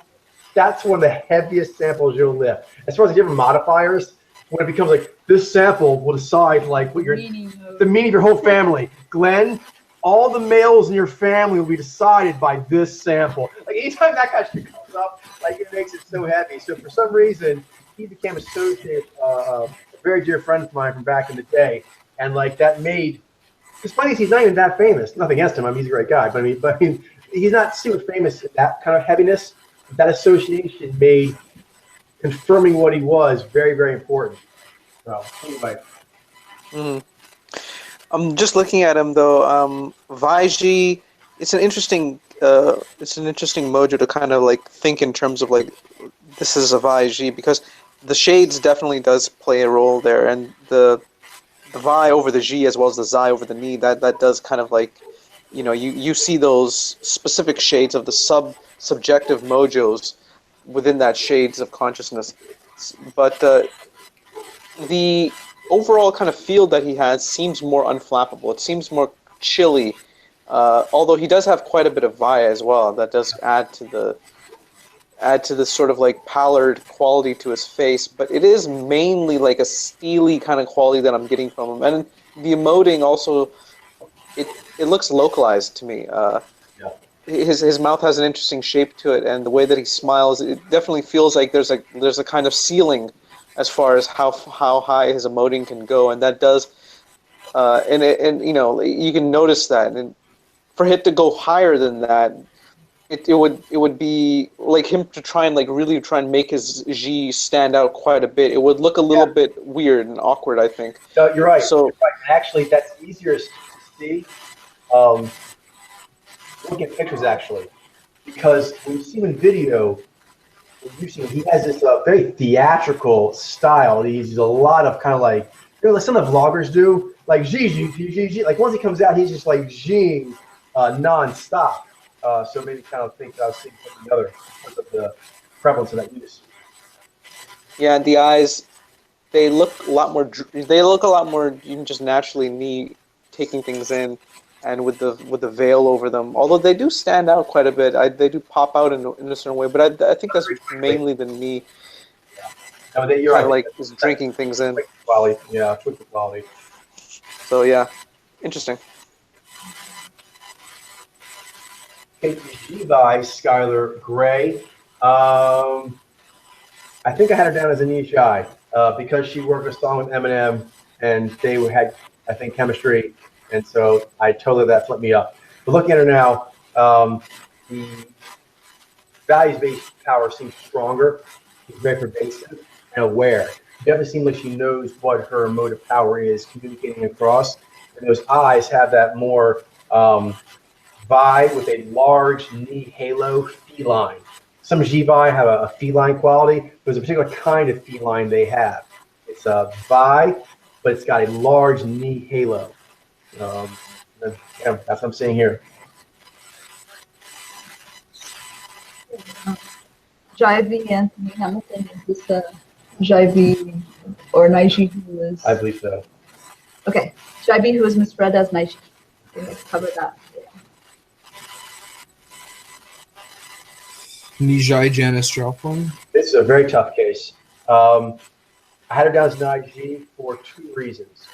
that's one of the heaviest samples you'll lift. As far as the different modifiers, when it becomes like this sample will decide like what the meaning of your whole family. Glenn, all the males in your family will be decided by this sample. Like anytime that kind of shit comes up, like it makes it so heavy. So for some reason, he became associated, a very dear friend of mine from back in the day. And like that made, it's funny, he's not even that famous. Nothing against him. I mean, he's a great guy. But I mean, he's not super famous in that kind of heaviness. That association made confirming what he was very, very important. So anyway. I'm just looking at him though. Vaiji, it's an interesting mojo to kind of like think in terms of like this is a Vaiji, because the shades definitely does play a role there, and the Vi over the G as well as the Xi over the Ni, that does kind of like, you see those specific shades of the subjective mojos within that shades of consciousness. But the overall kind of field that he has seems more unflappable. It seems more chilly, although he does have quite a bit of Vi as well. That does add to the sort of like pallid quality to his face, but it is mainly like a steely kind of quality that I'm getting from him. And the emoting also, it looks localized to me. Yeah. His mouth has an interesting shape to it, and the way that he smiles, it definitely feels like there's a kind of ceiling as far as how high his emoting can go, and that does, and you can notice that, and for it to go higher than that, it would be like him to try and like really try and make his G stand out quite a bit. It would look a little bit weird and awkward, I think. No, you're right. So You're right. Actually, that's easier to see. Um, Look at pictures actually, because when you see him in video, he has this very theatrical style. He uses a lot of kind of like, like some of the vloggers do, like G. Like once he comes out, he's just like G'ing non-stop. So maybe kind of think I was seeing something other because of the prevalence of that use. yeah, and the eyes, they look a lot more. They look a lot more even just naturally neat, taking things in, and with the veil over them. Although they do stand out quite a bit. They do pop out in a certain way. But I think that's mainly the knee No, you're kind of right. like is drinking things in. Quality, yeah, quick quality. So yeah, interesting. Okay, Levi, Skylar Gray. I think I had her down as a niche eye because she worked a song with Eminem, and they had, I think, chemistry, and so I told her that flipped me up. But looking at her now, the values-based power seems stronger. She's very pervasive and aware. It definitely seems like she knows what her emotive power is communicating across, and those eyes have that more Vi with a large knee halo feline. Some Givi have a feline quality. There's a particular kind of feline they have. It's a Vi, but it's got a large knee halo. That's what I'm saying here. Jivey Anthony Hamilton, is this Jivey or Naiji who is? I believe so. Okay, Jivey who is misread as Naiji. Okay, let's cover that. Nijai Janice Joplin. This is a very tough case. I had her down as an IG for two reasons.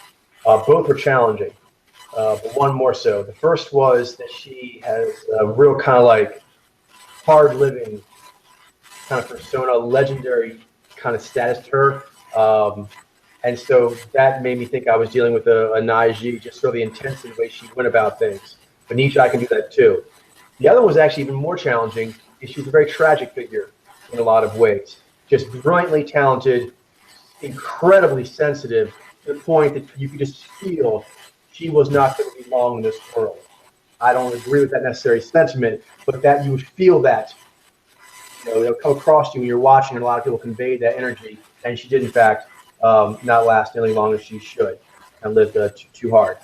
Both were challenging, but one more so. The first was that she has a real kind of like hard living kind of persona, legendary kind of status to her. And so that made me think I was dealing with a Naiji, just sort of the intensity the way she went about things. But Nietzsche, I can do that too. The other one was actually even more challenging. She's a very tragic figure in a lot of ways. Just brilliantly talented, incredibly sensitive, to the point that you could just feel she was not going to be long in this world. I don't agree with that necessary sentiment, but that you would feel that. It'll come across you when you're watching, and a lot of people convey that energy, and she did, in fact, not last nearly long as she should, and lived too hard.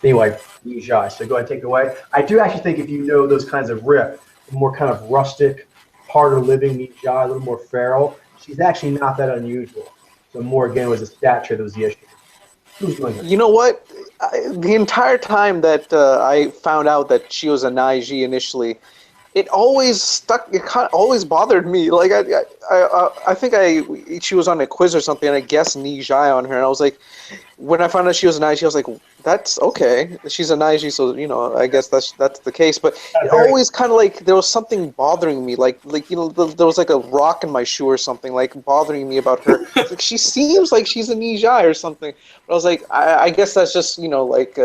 Anyway, Nijai. So go ahead and take it away. I do actually think if you know those kinds of riff, more kind of rustic, harder living Nijai, a little more feral, she's actually not that unusual. So more, again, was the stature that was the issue. Who's doing it? You know what? The entire time that I found out that she was a Naiji initially, it always stuck. It kind of always bothered me. Like I think she was on a quiz or something, and I guessed Nijai on her, and I was like, when I found out she was a Naiji, I was like, that's okay. She's a Naiji, so I guess that's the case. But it always kind of like there was something bothering me, like there was like a rock in my shoe or something, like bothering me about her. It's like she seems like she's a Nijai or something. But I was like, I guess that's just like.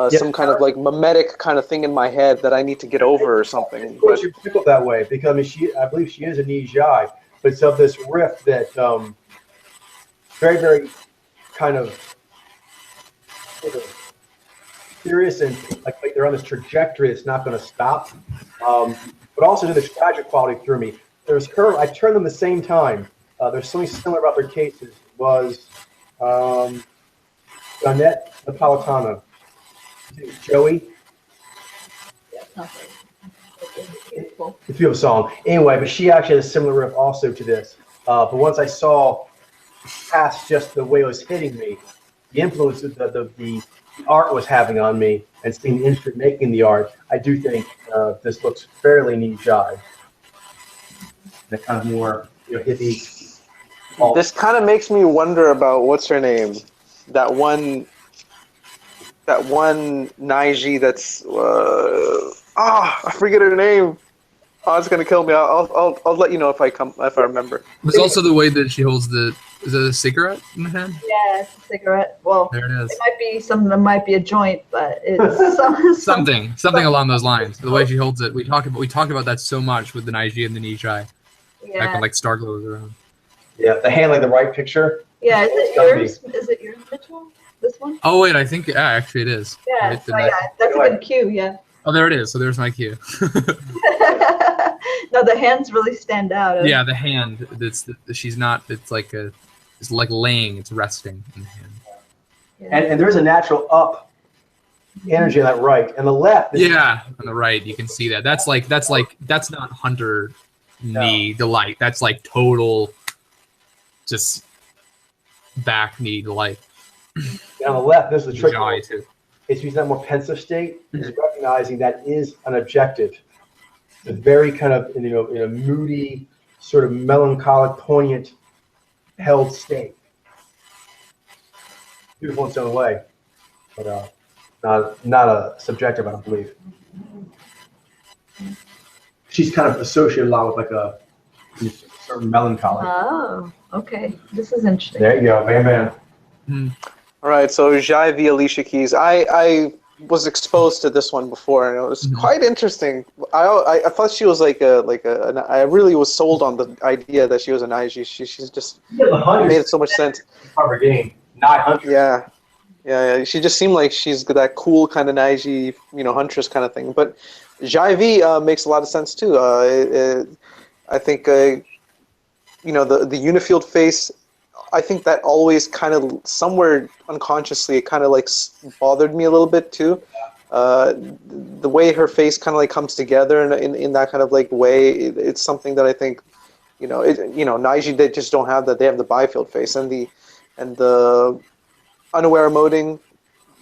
Some kind of like mimetic kind of thing in my head that I need to get over or something. Of course, you pickle that way because I believe she is a Nijai, but it's of this riff that very, very kind of serious and like they're on this trajectory that's not going to stop. But also to this tragic quality through me. There's her. I turned them the same time, there's something similar about their cases. Was Donette Napolitano, Joey. Yeah, it's not very beautiful. It's a beautiful song. Anyway, but she actually had a similar riff also to this. But once I saw past just the way it was hitting me, the influence that the art was having on me, and seeing the instrument making the art, I do think this looks fairly neat jive. The kind of more hippie. This kind of makes me wonder about what's her name, that one Naiji that's I forget her name. Oh, it's gonna kill me. I'll let you know if I remember. There's also the way that she holds is it a cigarette in the hand? Yeah, it's a cigarette. Well, There it is. it might be something that might be a joint, but it's Something along those lines. The way she holds it. We talked about that so much with the Naiji and the Nijai. Yeah. Back when like Starglow was around. Yeah, the hand like the right picture. Yeah, is it gotta yours? Is it yours, Mitchell? This one? Oh wait, I think actually it is. Yeah, Right, oh, yeah, that's a good cue, yeah. Oh, there it is. So there's my cue. No, the hands really stand out. Yeah, the hand. She's not. It's like laying. It's resting in the hand. Yeah. And there's a natural up energy on that right, and the left. Yeah, on the right, you can see that. That's not Hunter knee delight. That's like total, just back knee delight. And on the left, this is the trick. Jai too. It's using that more pensive state, is recognizing that is an objective. It's a very kind of in a moody, sort of melancholic, poignant, held state. Beautiful in its own way, but not a subjective, I don't believe. She's kind of associated a lot with like a certain melancholy. Oh, okay. This is interesting. There you go, bam, bam. All right, so Jai v. Alicia Keys. I was exposed to this one before, and it was quite interesting. I thought she was I really was sold on the idea that she was a Naiji. She's just made so much sense. Cover game, 900. Yeah. She just seemed like she's that cool kind of Naiji, huntress kind of thing. But Jai V makes a lot of sense too. I think the Unifield face. I think that always kind of somewhere unconsciously it kind of like bothered me a little bit too. The way her face kind of like comes together in that kind of like way, it's something that I think, Naiji, they just don't have that. They have the bifield face and the unaware emoting,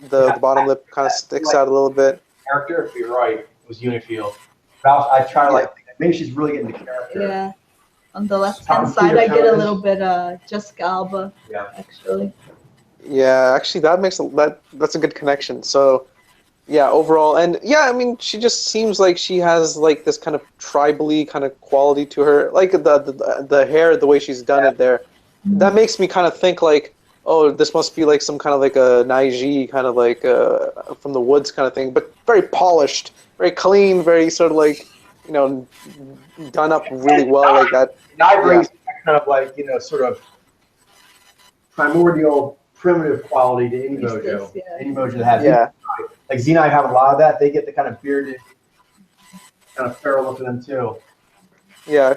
the bottom lip kind of sticks out a little bit. Character, if you're right, it was Unifield. I try to maybe she's really getting the character. Yeah. On the left-hand side, I get a little bit Jessica Alba, actually. Yeah, actually, that's a good connection. So, yeah, overall, and yeah, I mean, she just seems like she has like this kind of tribally kind of quality to her, like the hair, the way she's done it there. That makes me kind of think like, oh, this must be like some kind of like a Naiji kind of like from the woods kind of thing, but very polished, very clean, very sort of like, done up really well like that. Nai brings that kind of like, sort of primordial, primitive quality to any mojo. Any mojo that has like Xenai have a lot of that. They get the kind of bearded, kind of feral look to them too. Yeah.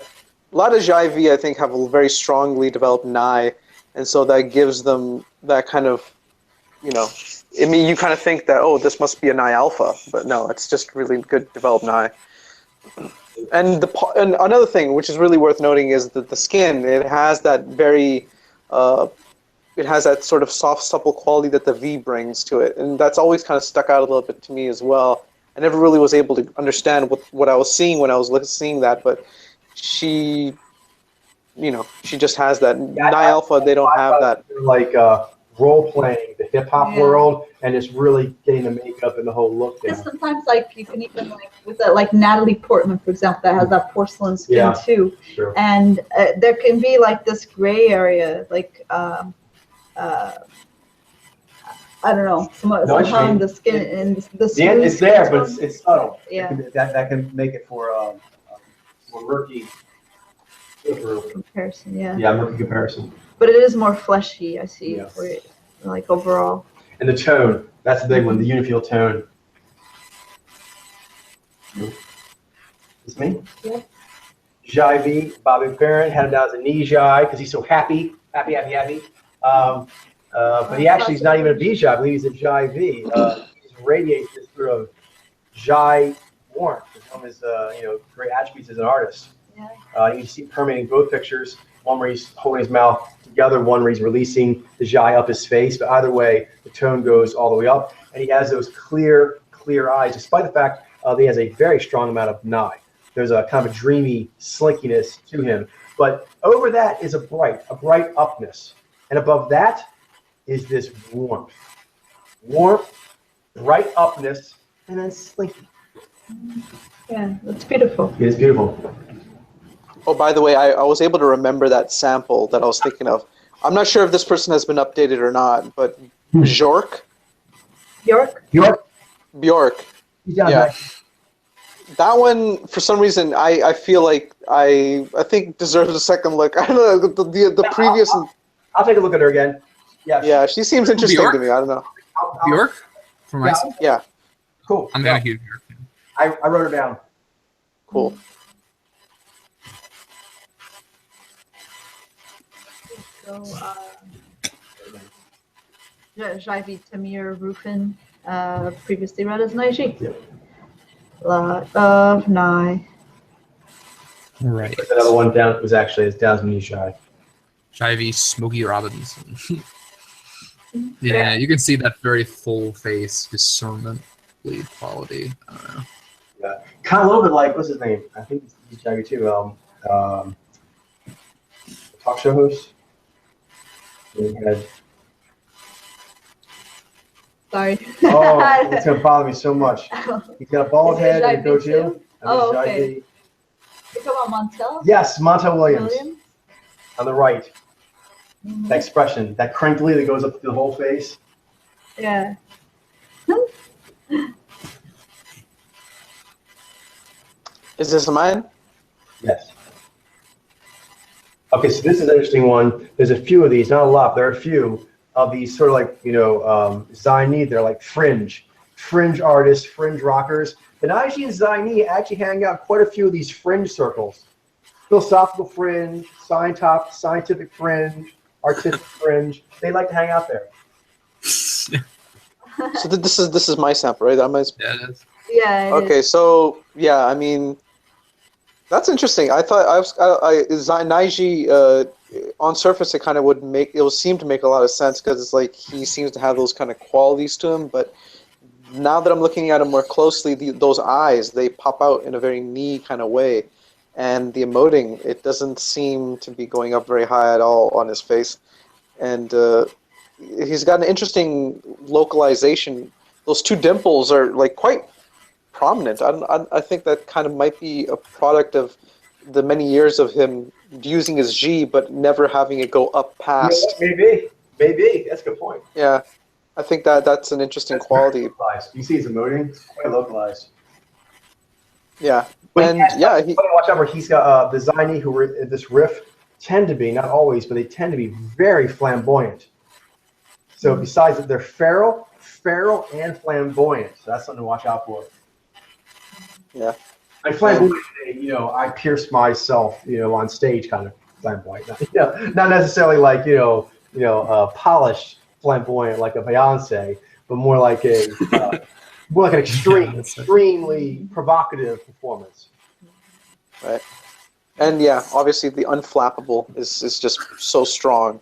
A lot of Jai V, I think, have a very strongly developed Nai, and so that gives them that kind of, I mean, you kind of think that, oh, this must be a Nai Alpha, but no, it's just really good developed Nai. And another thing which is really worth noting is that the skin, it has that very, it has that sort of soft, supple quality that the V brings to it, and that's always kind of stuck out a little bit to me as well. I never really was able to understand what I was seeing when I was seeing that, but she, she just has that. Nai Alpha, they don't have that. Like role playing the hip hop world and just really getting the makeup and the whole look down. Because sometimes, like, you can even with like Natalie Portman, for example, that has that porcelain skin too, and there can be like this gray area, like I don't know, somehow the skin and the smooth it's there, but it's subtle. Yeah, that can make it for more murky comparison. Yeah, murky comparison. But it is more fleshy, I see, Yes. for it, like overall. And the tone, that's the big one, the Unifield tone. It's me? Yeah. Jai Bobby Parent had him down as a knee Jai because he's so happy. But he actually is not even a V Jai. I believe he's a Jai V. He radiates this sort of Jai warmth. One of his great attributes as an artist. Yeah. You can see permeating both pictures. One where he's holding his mouth together, one where he's releasing the Jai up his face. But either way, the tone goes all the way up, and he has those clear eyes, despite the fact that he has a very strong amount of Nai. There's a kind of a dreamy slinkiness to him. But over that is a bright upness. And above that is this warmth, bright upness, and then slinky. Yeah, that's beautiful. It is beautiful. Oh, by the way, I was able to remember that sample that I was thinking of. I'm not sure if this person has been updated or not, but Bjork. Bjork. Yeah. That one, for some reason, I feel like I think deserves a second look. I don't know the previous. I'll take a look at her again. Yeah. Yeah, she seems interesting to me. I don't know. Bjork from Ice? Yeah. Cool. I'm a huge Bjork fan. I wrote her down. Cool. So, Jaivi Tamir Rufin, previously read as Naiji. Yep. Lot of Nai. Right. There's another one down. It was actually as down as Nishai. Jivey Smokey Robinson. Yeah, you can see that very full face discernment lead quality. I don't know. Yeah, kind of a little bit like what's his name? I think he's Jivey too. Talk show host. Sorry. Oh, it's gonna bother me so much. He's got a bald head and a Jivey goatee. too? Oh, okay. Jivey. You talking about Montel? Yes, Montel Williams on the right. Mhm. That expression, that crinkly that goes up through the whole face. Yeah. Is this mine? Yes. Okay, so this is an interesting one. There's a few of these, not a lot. There are a few of these sort of like, Zaini. They're like fringe artists, fringe rockers. And Aiji and Zaini actually hang out quite a few of these fringe circles. Philosophical fringe, scientific fringe, artistic fringe. They like to hang out there. So this is my sample, right? Yeah, it is. Yeah. Okay, so yeah, I mean, that's interesting. I thought Naiji on surface it kind of would seem to make a lot of sense because it's like he seems to have those kind of qualities to him. But now that I'm looking at him more closely, those eyes they pop out in a very knee kind of way, and the emoting it doesn't seem to be going up very high at all on his face, and he's got an interesting localization. Those two dimples are like quite prominent. I think that kind of might be a product of the many years of him using his G, but never having it go up past. Maybe. That's a good point. Yeah, I think that's an interesting quality. You see his emoting? It's quite localized. Yeah, But and yeah, he, watch out for he's got the Zaini who were this riff tend to be, not always, but they tend to be very flamboyant. So besides that, they're feral and flamboyant. So that's something to watch out for. yeah. And flamboyant, I pierce myself, on stage kind of flamboyant. Not necessarily like, polished flamboyant like a Beyonce, but more like an extremely provocative performance. Right. And yeah, obviously the unflappable is just so strong.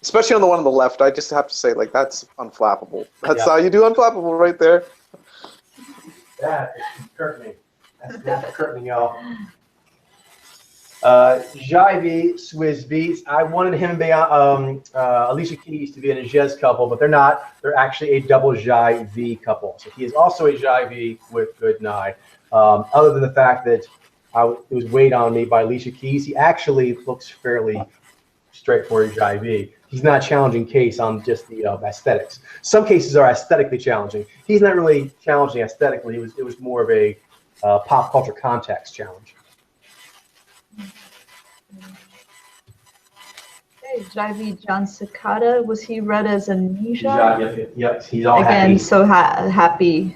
Especially on the one on the left, I just have to say, like, that's unflappable. That's how you do unflappable right there. That is curtaining. That's curtaining, y'all. Jivey, Swizz Beats. I wanted him and Alicia Keys to be in a Jez couple, but they're not. They're actually a double Jai V couple. So he is also a Jai V with good Nye. Other than the fact that it was weighed on me by Alicia Keys, he actually looks fairly straightforward Jai V. He's not a challenging case on just the aesthetics. Some cases are aesthetically challenging. He's not really challenging aesthetically. It was more of a pop culture context challenge. Okay, Jivey John Cicada, was he read as a Nisha? Yep, he's all Again, happy. so happy,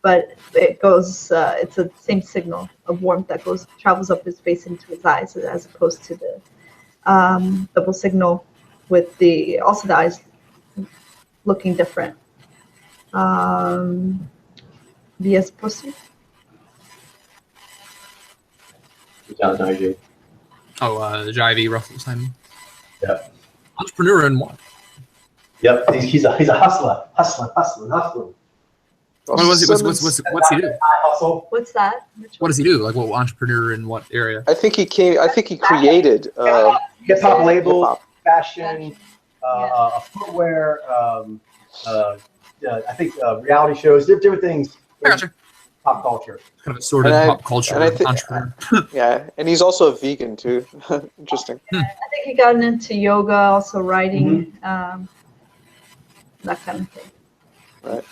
but it goes, it's the same signal. of warmth that travels up his face into his eyes, as opposed to the double signal with the eyes looking different. BS Pussy. Sounds nice. Oh, Jivey Russell Simon. Yeah. Entrepreneur in what? Yep. He's a hustler. What does he do? Hustle. What's that? What does he do? Like, what entrepreneur in what area? I think he created Hip hop label, hip-hop. fashion, footwear. I think reality shows, different things. I gotcha. Pop culture. Kind of assorted pop culture entrepreneur. Yeah, and he's also a vegan too. Interesting. I think he got into yoga, also writing, that kind of thing. Right.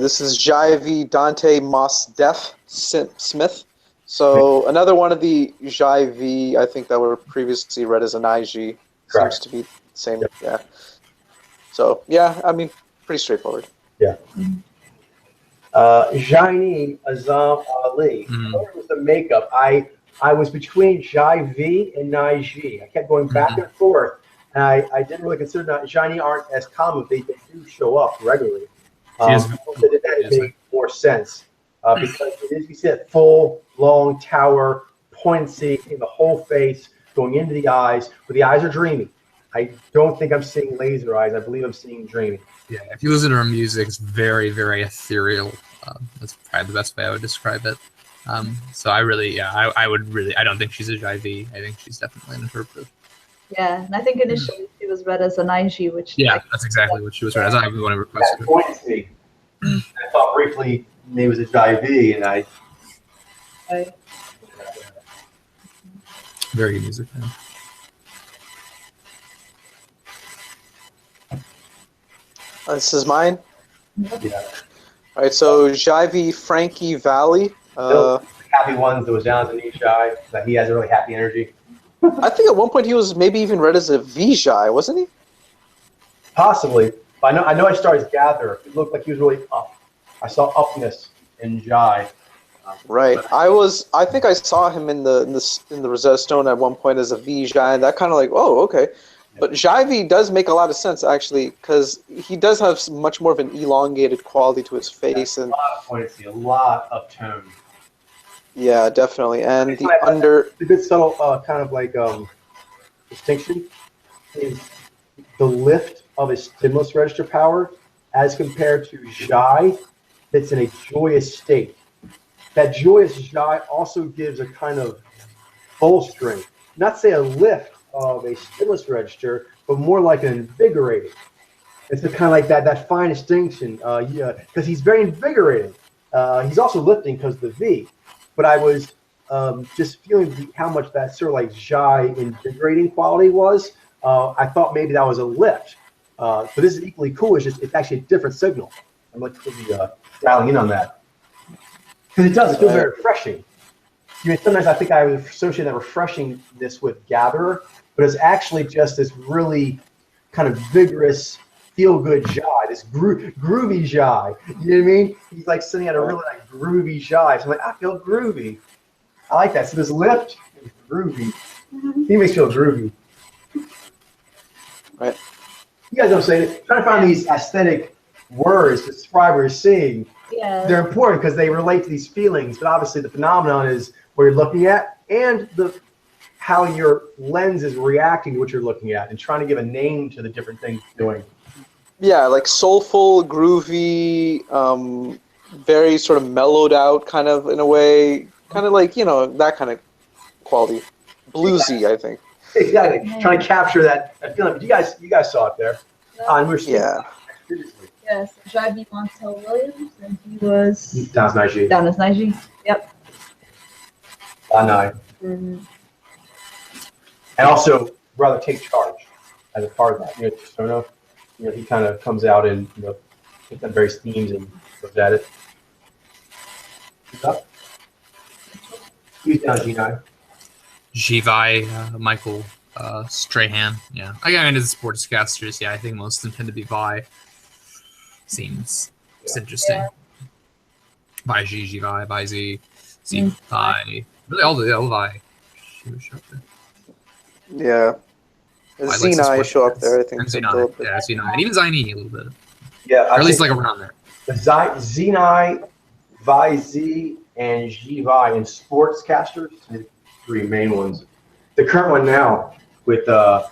This is Jivey Dante Moss Def Smith. So another one of the Jivey, I think that were previously read as an IG. Correct. Seems to be the same. Yeah. So yeah, I mean, pretty straightforward. Yeah. Jaini Azam Ali. What was the makeup? I was between Jai-V and Nai-Ji. I kept going back and forth, and I didn't really consider that. Jaini aren't as common. They do show up regularly. That made more sense because it is, you see that full, long tower, poignancy in the whole face, going into the eyes, but the eyes are dreamy. I don't think I'm seeing laser eyes. I believe I'm seeing dreamy. Yeah, if you listen to her music, it's very, very ethereal. That's probably the best way I would describe it. So I really, I don't think she's a Jivey. I think she's definitely an interpretive. Yeah, and I think initially she was read as an IG, which that's exactly what she was read as. I even want to request her. Poignancy. I thought briefly maybe it was a Jivey, and I. Very good music. Man. This is mine. Yeah. All right, so Jivey Frankie Valley. Happy ones that was down to Nishai, that he has a really happy energy. I think at one point he was maybe even read as a Vijay, wasn't he? Possibly. But I know I started as Gather. It looked like he was really up. I saw upness in Jai. Right. I think I saw him in the Rosetta Stone at one point as a Vijay, and that kind of like, oh, okay. But Jivey does make a lot of sense, actually, because he does have much more of an elongated quality to his face. And a lot of poignancy, a lot of tone. Yeah, definitely. And the good subtle kind of like distinction is the lift of his stimulus register power as compared to Jai that's in a joyous state. That joyous Jai also gives a kind of bolstering, not say a lift of a stimulus register, but more like an invigorating. It's kind of like that fine distinction, because he's very invigorating. He's also lifting because of the V, but I was just feeling how much that sort of like Jai invigorating quality was. I thought maybe that was a lift, but this is equally cool. It's actually a different signal. I'm like dialing in on that because it does. It feels very refreshing. You know, sometimes I think I would associate that refreshingness with Gatherer, but it's actually just this really kind of vigorous, feel-good Jai, this groovy Jai. You know what I mean? He's like sitting at a really like groovy Jai. So I'm like, I feel groovy. I like that. So this lift is groovy. He makes me feel groovy. Right. You guys know what I'm saying? Trying to find these aesthetic words to describe what you're seeing. Yeah. They're important because they relate to these feelings, but obviously the phenomenon is what you're looking at and how your lens is reacting to what you're looking at and trying to give a name to the different things you're doing. Yeah, like soulful, groovy, very sort of mellowed out kind of in a way, kind of like, you know, that kind of quality. Bluesy, I think. Exactly. Trying to capture that feeling. But you guys saw it there. And we were seeing it previously. Yes, Jivey Montel Williams, and he was Down as Naiji. down as Naiji. Yep. No. Mm-hmm. And also, rather take charge as a part of that. You know, Sono, you know, he kind of comes out and, you know, takes on various themes and goes at it. What's up? He's down G9. Jivai, Michael Strahan. Yeah, I got into the sportscasters. Yeah, I think most of them tend to be Vi. Seems it's interesting. Yeah. By G, G, by Z, Z, by. Really, all the Vi. Yeah. I like some Xenai sports show up there, I and think. a Z9. little bit. Yeah, Z9. And even Zini a little bit. Yeah, Or at least like around there. the Xeni, Vi Z, and Givi in sportscasters, the three main ones. The current one now with what's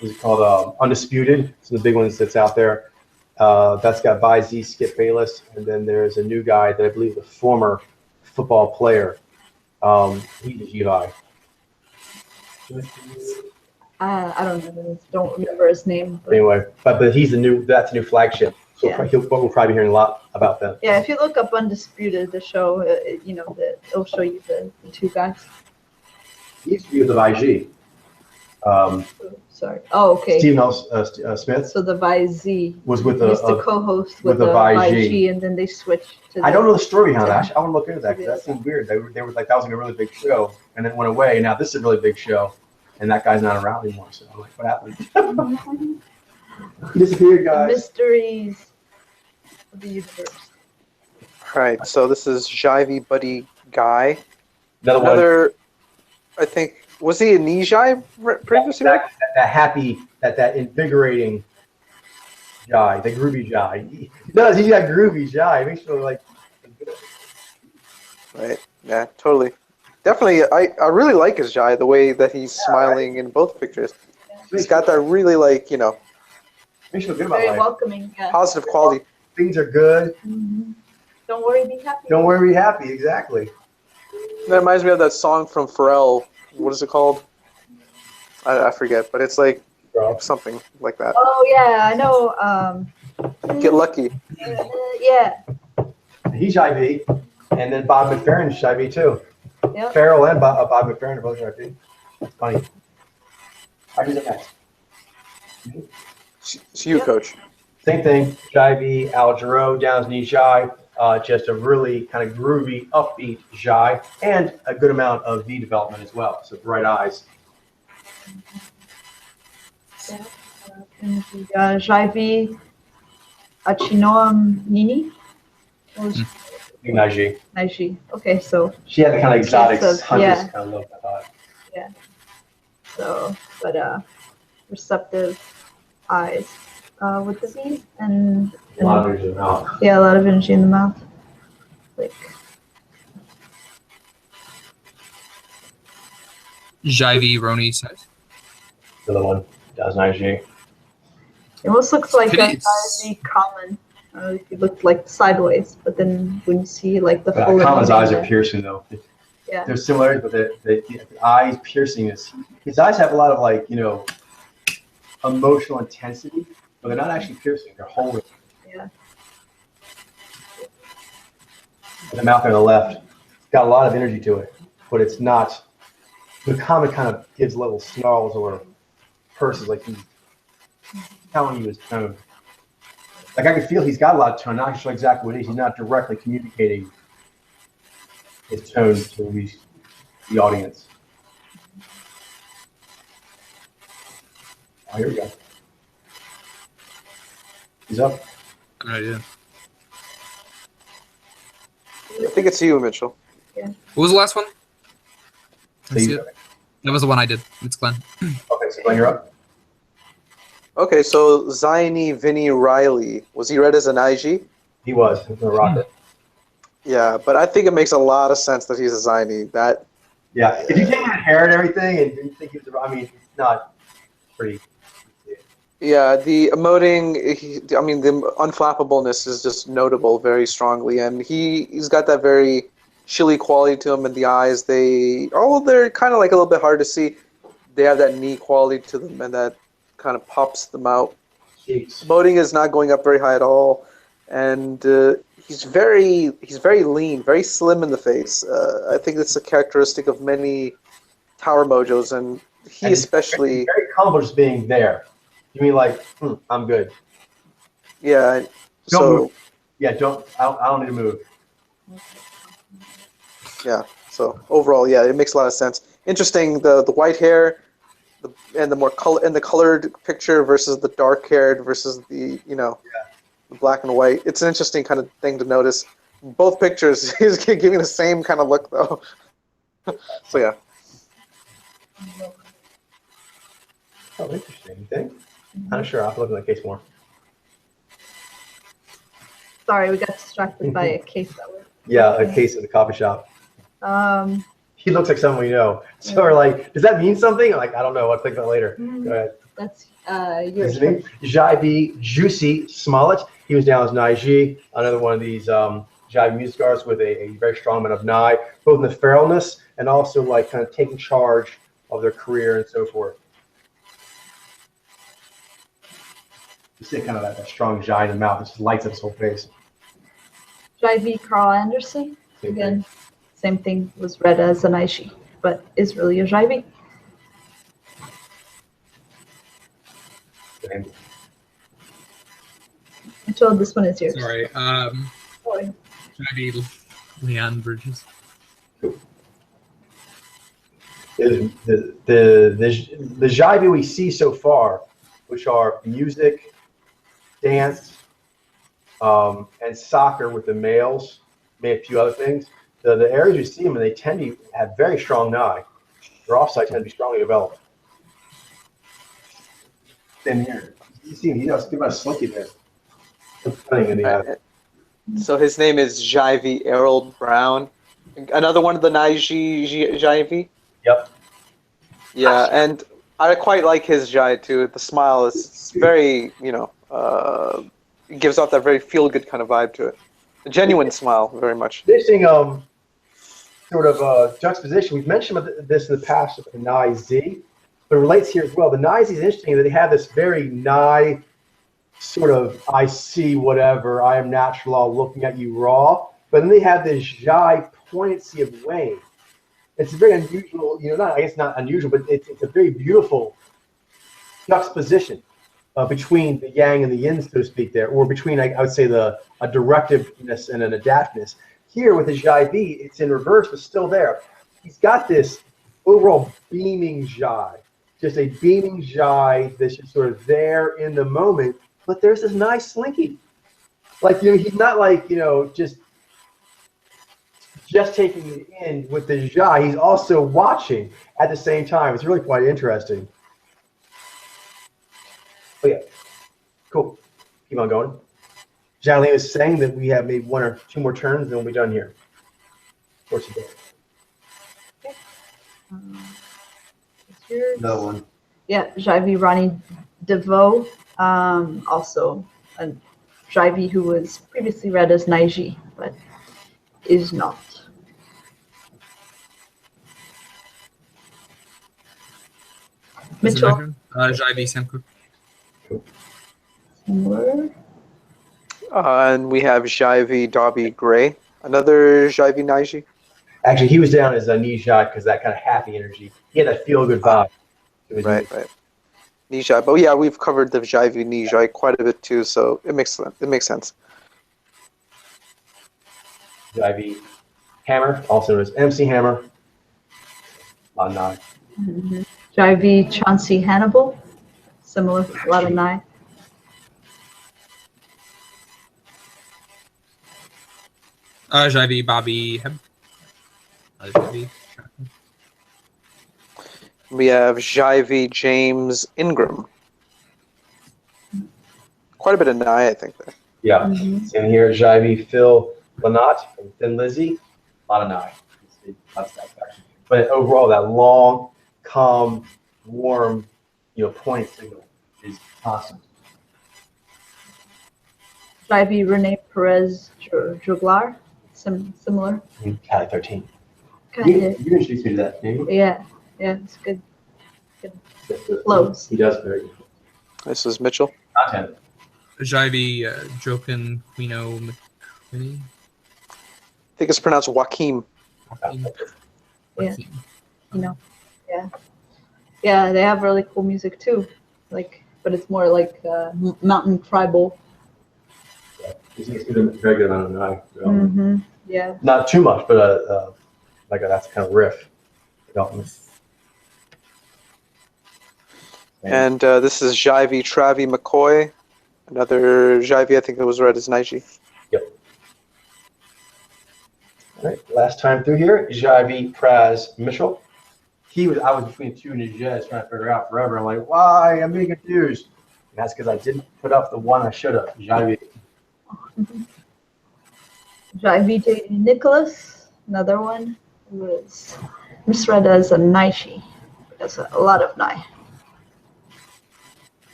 it called? Undisputed. It's the big ones that's out there. That's got Vi Z, Skip Bayless, and then there's a new guy that I believe is a former football player. He's a Givi. Don't remember his name. But Anyway, but he's that's a new flagship. So Yeah. we'll probably be hearing a lot about that. yeah, if you look up Undisputed, the show, it'll show you the two guys. He used to be with the IG. Sorry. Oh, okay. Stephen L. Smith So the VIZ was with used to the. co-host with with the the VIG. VIG, and then they switched to. I don't know the story behind that. Yeah. Actually, I want to look into that because that seemed weird. They were like that was like a really big show, and then it went away. And now this is a really big show, and that guy's not around anymore. So I'm like, what happened? He disappeared, The guys. mysteries of the universe. Right, so this is Jivey Buddy Guy. Another one. Another, I think, was he a Nijai previously? That happy, that invigorating Jai, the groovy Jai. He does. He's got groovy Jai. It makes you feel like. Right, yeah, totally. Definitely, I really like his Jai, the way that he's smiling in both pictures. He's got that really, like, Makes you feel good about Very life. welcoming. Yeah. positive quality. Things are good. Mhm. Don't worry, be happy. Don't worry, be happy. Exactly. That reminds me of that song from Pharrell. What is it called? I forget, but it's like Bro. something like that. Oh yeah, I know. Get lucky. Yeah. He's IV, and then Bob McFerrin's IV too. Yep. Farrell and Bob McFerrin are both IV. Funny. I do the next. It's you, Yep. Coach. Same thing. Jai Al Jarreau, Downs Knee Jai. Just a really kind of groovy, upbeat Jai, and a good amount of V development as well. So bright eyes. Jaivi Achinoam Nini. Naji. Naishi. Okay, so She had the kind of exotic Yes, huntress yeah. kind of look, I thought. but receptive eyes with the V and A lot of energy in the mouth. yeah, a lot of energy in the mouth. Like Jivey Roni size. The other one. Downs Naji. it almost looks like a Titties. Jaivi common. If you look like sideways, but then when you see like the full Colin's eyes are image, piercing though. yeah. They're similar, but the eyes piercing is. His eyes have a lot of like emotional intensity, but they're not actually piercing. They're holding. Yeah. The mouth on the left, it's got a lot of energy to it, but it's not. The comic kind of gives little snarls or purses, like he's telling you his tone. Like I can feel he's got a lot of tone, not sure exactly what it is. He's not directly communicating his tone to the audience. Oh, here we go. He's up. No idea. I think it's you, Mitchell. What was the last one? Can I see He's- it? That was the one I did. It's Glenn. Okay, so Glenn, you're up. Okay, so Zaini Vinny Riley. Was he read as an IG? He was. He's gonna rock it. Yeah, but I think it makes a lot of sense that he's a Zaini. That Yeah, if you take his hair and everything, and you think he's, I mean, it's not pretty. Yeah, the emoting, the unflappableness is just notable very strongly, and he's got that very chilly quality to him in the eyes. Although they're kind of like a little bit hard to see, they have that knee quality to them, and that kind of pops them out. Jeez. Emoting is not going up very high at all, and he's very lean, very slim in the face. I think that's a characteristic of many Tower Mojos, and he And especially. very comfortable just being there. You mean like, I'm good. Yeah. Don't So move. Yeah, I don't need to move. yeah. So overall, yeah, it makes a lot of sense. Interesting. The white hair, and the more color and the colored picture versus the dark haired versus the the black and white. It's an interesting kind of thing to notice. both pictures, he's giving the same kind of look though. So yeah. Oh, interesting. You think? I'm not sure. I'll have to look at the case more. Sorry, we got distracted by a case that was. Yeah, a case at the coffee shop. He looks like someone we know. So we're like, does that mean something? I'm like, I don't know. I'll think about it later. Go ahead. That's yours. His name? Jaivi Juicy Smollett. He was down as Naiji, another one of these Jaivi music artists with a very strong amount of Nai, both in the feralness and also like kind of taking charge of their career and so forth. You see kind of that strong Jai in the mouth. It just lights up his whole face. Jaivi Carl Anderson. Again, same thing, was read as an Aishi, but is really a Jaivi. Mitchell, this one is yours. Sorry. Jaivi Leon Bridges. The Jaivi we see so far, which are music, dance, and soccer with the males, maybe a few other things. The areas you see them, and they tend to have very strong Nai. Their offside tend to be strongly developed. Same here. You see him, he does give us a slinky there. So his name is Jaivi Errol Brown. Another one of the Naiji Jaivi. Yep. Yeah, and I quite like his Jai too. The smile is very, it gives off that very feel-good kind of vibe to it. A genuine smile, very much. Interesting sort of juxtaposition. We've mentioned this in the past with the Nai Z, but it relates here as well. The Nai Z is interesting that they have this very Nai sort of, I see whatever, I am natural, all looking at you raw, but then they have this Jai poignancy of Wayne. It's very unusual, I guess not unusual, but it's a very beautiful juxtaposition between the yang and the yin, so to speak, there, or between, I would say, a directiveness and an adaptiveness. Here with the Jai V, it's in reverse, but still there. He's got this overall beaming Jai, just a beaming Jai that's just sort of there in the moment, but there's this nice slinky. Like, he's not like, just taking it in with the Jai, he's also watching at the same time. It's really quite interesting. Oh yeah, cool. Keep on going. Jolene is saying that we have maybe one or two more turns, and we'll be done here. Of course you do. Okay. Another one. Yeah, Jaivi Ronnie DeVoe, also a Jaivi who was previously read as Naiji, but is not. Mitchell. Jaivi Samcook. And we have Jaivi Darby Gray, another Jaivi Naiji. Actually, he was down as a Nijai because that kind of happy energy. He had that feel-good vibe. Right. Nijai. But yeah, we've covered the Jaivi Nijai quite a bit too, so it makes sense. Jaivi Hammer, also known as MC Hammer. On Nai. Jaivi Chauncey Hannibal, similar, a lot of Nai. Jaivi Bobby Heb. Jaivi. We have Jaivi James Ingram. Quite a bit of Nai, I think. There. Yeah. And here, Jaivi Phil Lanat from Thin Lizzy. A lot of Nai. But overall, that long, calm, warm, point signal is awesome. Jaivi Rene Perez Juglar, similar. Cali 13. You introduced me to that, didn't you? Yeah, it's good. Flows. He does very good. This is Mitchell. Content. Jaivi Jokin Quino McQuinney. I think it's pronounced Joaquim. Yeah. Yeah, they have really cool music too. But it's more like mountain tribal. Yeah. He's a very good amount of Nai. Yeah. Not too much, but that's kind of riff. And this is Jaivi Travi McCoy, another Jaivi I think that was read as Naiji. Yep. All right, last time through here, Javi Praz Mitchell. I was between two Nijez trying to figure out forever. I'm like, why? I'm getting confused. And that's because I didn't put up the one I should have. Javi. Jaivite Nicholas, another one, who is misread as a Naishi. That's a lot of Nai.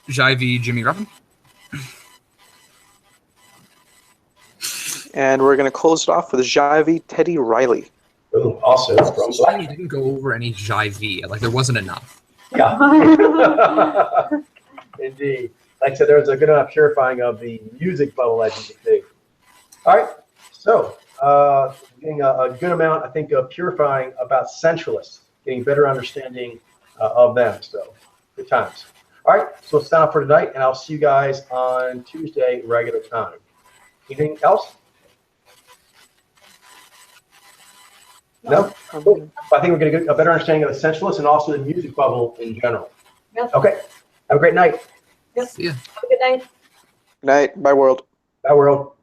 Jivey Jimmy Ruffin. And we're going to close it off with Javi Teddy Riley. Ooh, also from Shame you didn't go over any Jivey. Like there wasn't enough. Yeah. Indeed. Like I said, there was a good enough purifying of the music bubble, as you can see. All right. So, getting a good amount, I think, of purifying about centralists, getting better understanding of them. So, good times. All right. So, let's sign off for tonight, and I'll see you guys on Tuesday, regular time. Anything else? No? Cool. I think we're going to get a better understanding of the centralists and also the music bubble in general. Yep. Okay. Have a great night. Yep. See ya. Have a good night. Good night. Bye, world. Bye, world.